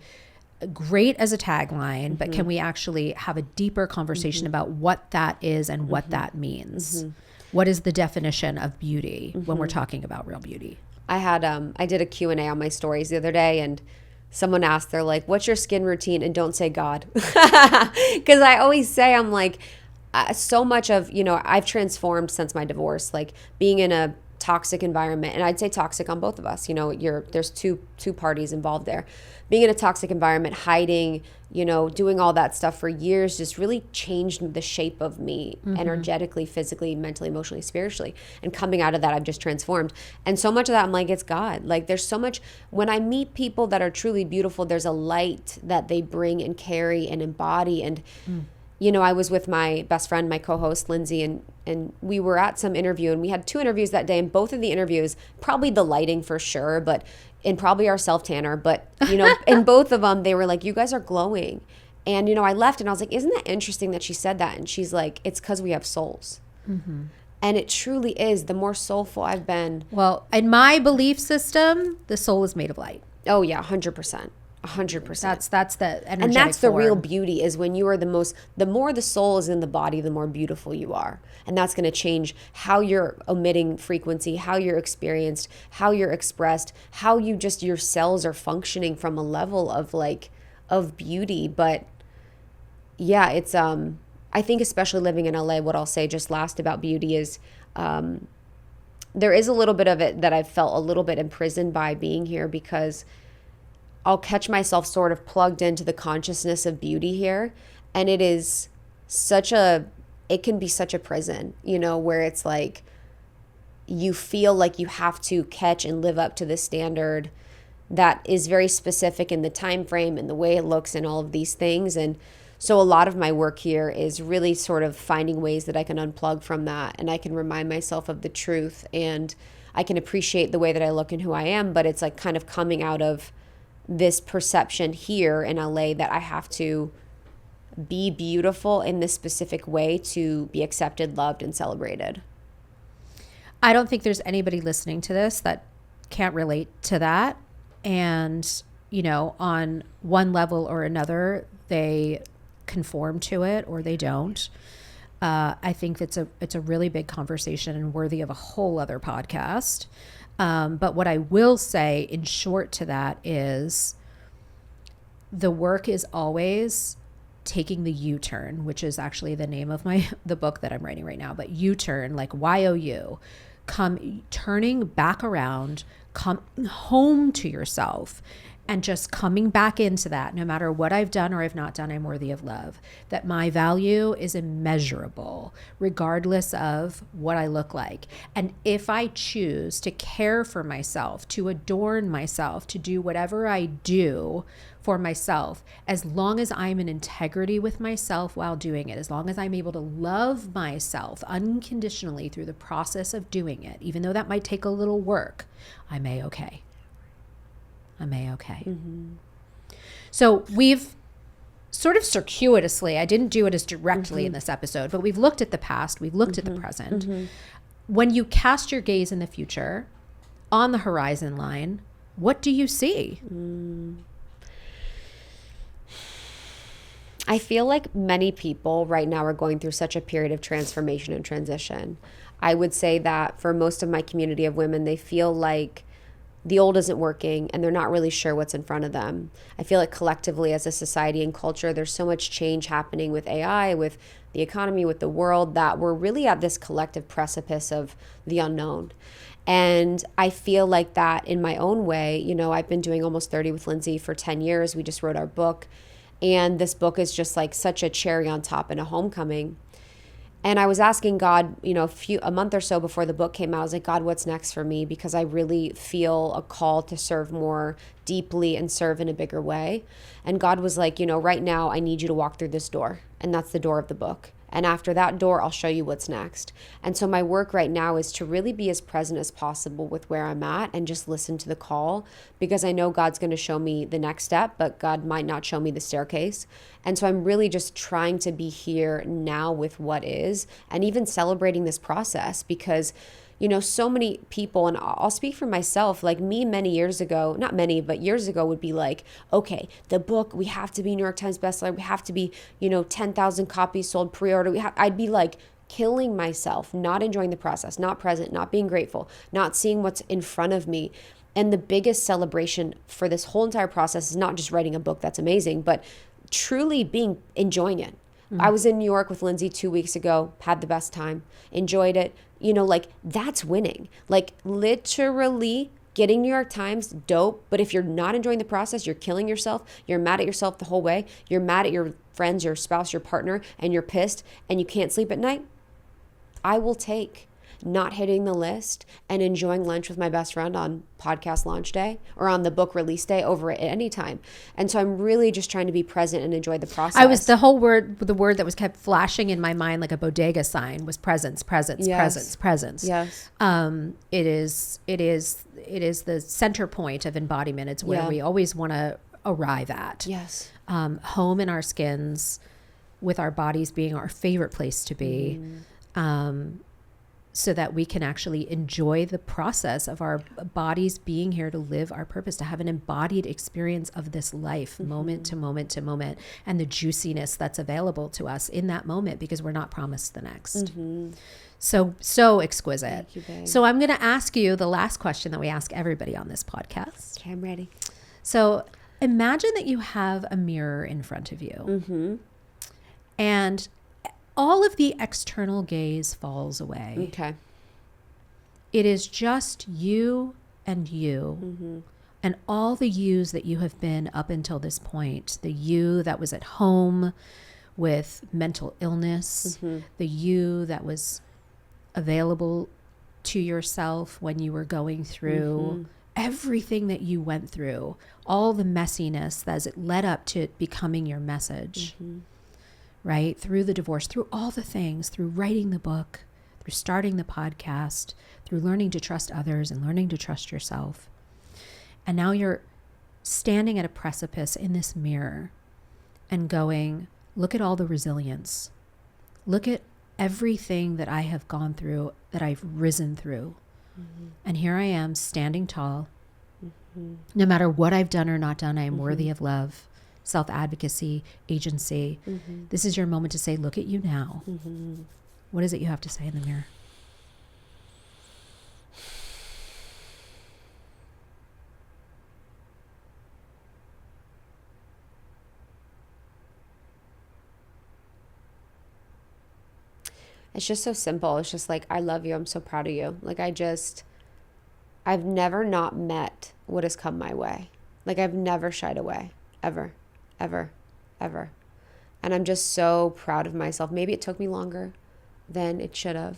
great as a tagline, but can we actually have a deeper conversation about what that is and what that means? What is the definition of beauty when we're talking about real beauty? I did a Q&A on my stories the other day, and someone asked, they're like, what's your skin routine? And don't say God. Because I always say, I'm like, so much of, I've transformed since my divorce, like being in a toxic environment. And I'd say toxic on both of us. There's two parties involved there. Being in a toxic environment, hiding, doing all that stuff for years just really changed the shape of me energetically, physically, mentally, emotionally, spiritually. And coming out of that, I've just transformed. And so much of that, I'm like, it's God. Like there's so much, when I meet people that are truly beautiful, there's a light that they bring and carry and embody. And I was with my best friend, my co-host, Lindsay, and we were at some interview, and we had 2 interviews that day. And both of the interviews, probably the lighting for sure, and probably our self-tanner, but, in both of them, they were like, you guys are glowing. And, I left and I was like, isn't that interesting that she said that? And she's like, it's because we have souls. And it truly is. The more soulful I've been. Well, in my belief system, the soul is made of light. Oh, yeah, 100%. 100%. That's the energetic and that's the form. real beauty, is when you are the more the soul is in the body, the more beautiful you are. And that's going to change how you're emitting frequency, how you're experienced, how you're expressed, how your cells are functioning from a level of beauty. But yeah, it's I think especially living in LA, what I'll say just last about beauty is there is a little bit of it that I've felt a little bit imprisoned by being here, because I'll catch myself sort of plugged into the consciousness of beauty here. And it can be such a prison, where it's like, you feel like you have to catch and live up to the standard that is very specific in the time frame and the way it looks and all of these things. And so a lot of my work here is really sort of finding ways that I can unplug from that, and I can remind myself of the truth, and I can appreciate the way that I look and who I am. But it's like kind of coming out of this perception here in LA that I have to be beautiful in this specific way to be accepted, loved, and celebrated. I don't think there's anybody listening to this that can't relate to that. And, on one level or another, they conform to it or they don't. I think it's a really big conversation and worthy of a whole other podcast. But what I will say in short to that is the work is always taking the U-turn, which is actually the name of the book that I'm writing right now. But U-turn, like Y-O-U, turning back around, come home to yourself, and just coming back into that. No matter what I've done or I've not done, I'm worthy of love. That my value is immeasurable, regardless of what I look like. And if I choose to care for myself, to adorn myself, to do whatever I do for myself, as long as I'm in integrity with myself while doing it, as long as I'm able to love myself unconditionally through the process of doing it, even though that might take a little work, I'm A-okay. I'm A-okay. So we've sort of circuitously, I didn't do it as directly in this episode, but we've looked at the past, we've looked at the present. When you cast your gaze in the future, on the horizon line, what do you see? I feel like many people right now are going through such a period of transformation and transition. I would say that for most of my community of women, they feel like the old isn't working and they're not really sure what's in front of them. I feel like collectively as a society and culture, there's so much change happening with AI, with the economy, with the world, that we're really at this collective precipice of the unknown. And I feel like that in my own way. I've been doing Almost 30 with Lindsay for 10 years. We just wrote our book. And this book is just like such a cherry on top and a homecoming. And I was asking God, a month or so before the book came out, I was like, God, what's next for me? Because I really feel a call to serve more deeply and serve in a bigger way. And God was like, right now I need you to walk through this door. And that's the door of the book. And after that door, I'll show you what's next. And so my work right now is to really be as present as possible with where I'm at and just listen to the call, because I know God's going to show me the next step, but God might not show me the staircase. And so I'm really just trying to be here now with what is, and even celebrating this process, because you know, so many people, and I'll speak for myself, like me many years ago, not many, but years ago would be like, okay, the book, we have to be New York Times bestseller. We have to be, 10,000 copies sold pre-order. I'd be like killing myself, not enjoying the process, not present, not being grateful, not seeing what's in front of me. And the biggest celebration for this whole entire process is not just writing a book, that's amazing, but truly enjoying it. I was in New York with Lindsay 2 weeks ago, had the best time, enjoyed it. Like that's winning. Like literally getting New York Times, dope. But if you're not enjoying the process, you're killing yourself. You're mad at yourself the whole way. You're mad at your friends, your spouse, your partner, and you're pissed and you can't sleep at night. I will take not hitting the list and enjoying lunch with my best friend on podcast launch day or on the book release day over it at any time. And so I'm really just trying to be present and enjoy the process. The word that was kept flashing in my mind like a bodega sign was presence. Yes. Presence. Yes. It is the center point of embodiment. It's where we always want to arrive at. Yes. Home in our skins, with our bodies being our favorite place to be. So that we can actually enjoy the process of our bodies being here to live our purpose, to have an embodied experience of this life, moment to moment to moment, and the juiciness that's available to us in that moment, because we're not promised the next. So exquisite. Thank you, babe. So I'm going to ask you the last question that we ask everybody on this podcast. Okay, I'm ready. So imagine that you have a mirror in front of you, and all of the external gaze falls away. Okay. It is just you and you, and all the yous that you have been up until this point. The you that was at home with mental illness, the you that was available to yourself when you were going through everything that you went through, all the messiness as it led up to it becoming your message. Right? Through the divorce, through all the things, through writing the book, through starting the podcast, through learning to trust others and learning to trust yourself. And now you're standing at a precipice in this mirror and going, look at all the resilience. Look at everything that I have gone through, that I've risen through. And here I am standing tall. No matter what I've done or not done, I am worthy of love. Self-advocacy, agency. This is your moment to say, look at you now. What is it you have to say in the mirror? It's just so simple. It's just like, I love you. I'm so proud of you. Like I've never not met what has come my way. Like I've never shied away, ever. Ever. And I'm just so proud of myself. Maybe it took me longer than it should have,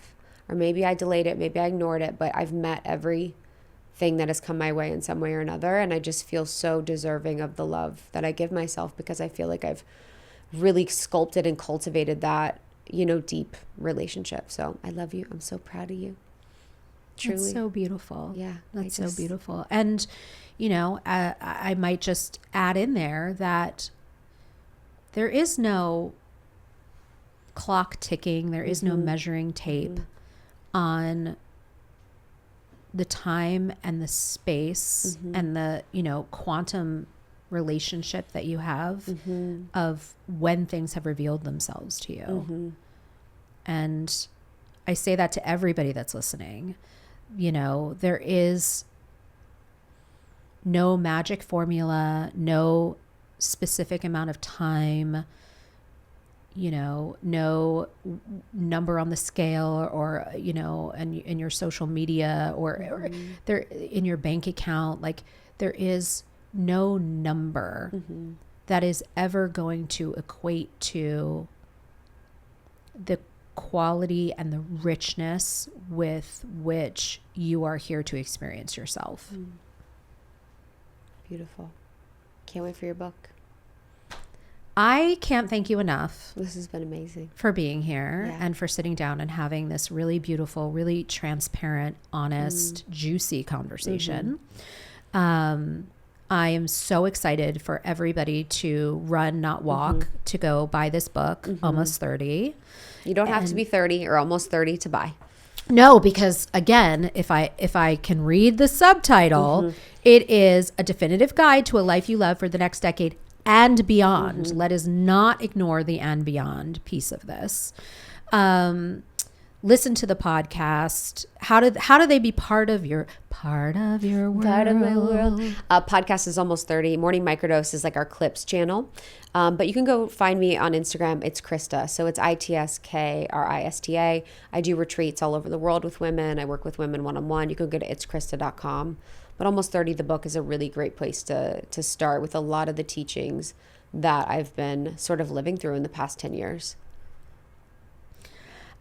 or maybe I delayed it, maybe I ignored it, but I've met everything that has come my way in some way or another. And I just feel so deserving of the love that I give myself, because I feel like I've really sculpted and cultivated that, deep relationship. So I love you. I'm so proud of you. Truly. That's so beautiful. Yeah. That's so beautiful. And, I might just add in there that there is no clock ticking. There is no measuring tape on the time and the space and the, quantum relationship that you have of when things have revealed themselves to you. And I say that to everybody that's listening. There is no magic formula, no specific amount of time, no number on the scale or and in your social media or there in your bank account. Like there is no number that is ever going to equate to the quality and the richness with which you are here to experience yourself. Beautiful. Can't wait for your book. I can't thank you enough. This has been amazing. For being here and for sitting down and having this really beautiful, really transparent, honest, juicy conversation. I am so excited for everybody to run, not walk, to go buy this book, Almost 30. You don't have to be 30 or almost 30 to buy. No, because again, if I can read the subtitle, it is a definitive guide to a life you love for the next decade and beyond. Let us not ignore the and beyond piece of this. Listen to the podcast. How do they be part of your world? Part of my world. Podcast is Almost 30. Morning Microdose is like our clips channel. But you can go find me on Instagram. It's Krista. So it's ITSKRISTA. I do retreats all over the world with women. I work with women one-on-one. You can go to itskrista.com. But Almost 30, the book, is a really great place to start with a lot of the teachings that I've been sort of living through in the past 10 years.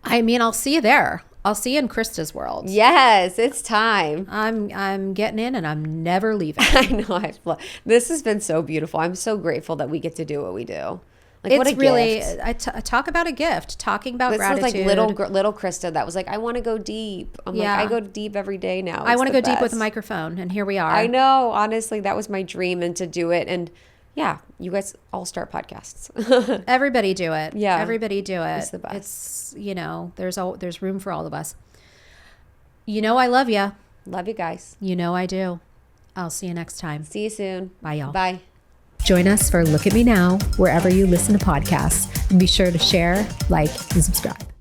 I mean, I'll see you there. I'll see you in Krista's world. Yes, it's time. I'm getting in and I'm never leaving. I know. This has been so beautiful. I'm so grateful that we get to do what we do. Like, it's what a really, gift. I talk about a gift, talking about This gratitude. was like little Krista that was like, I want to go deep. I'm like, I go deep every day now. I want to go deep with a best. microphone, and here we are. I know. Honestly, that was my dream, and to do it. And yeah, you guys all start podcasts. Everybody do it. Yeah. Everybody do it. It's the best. It's, there's room for all of us. I love you. Love you guys. I do. I'll see you next time. See you soon. Bye, y'all. Bye. Join us for Look at Me Now, wherever you listen to podcasts. And be sure to share, like, and subscribe.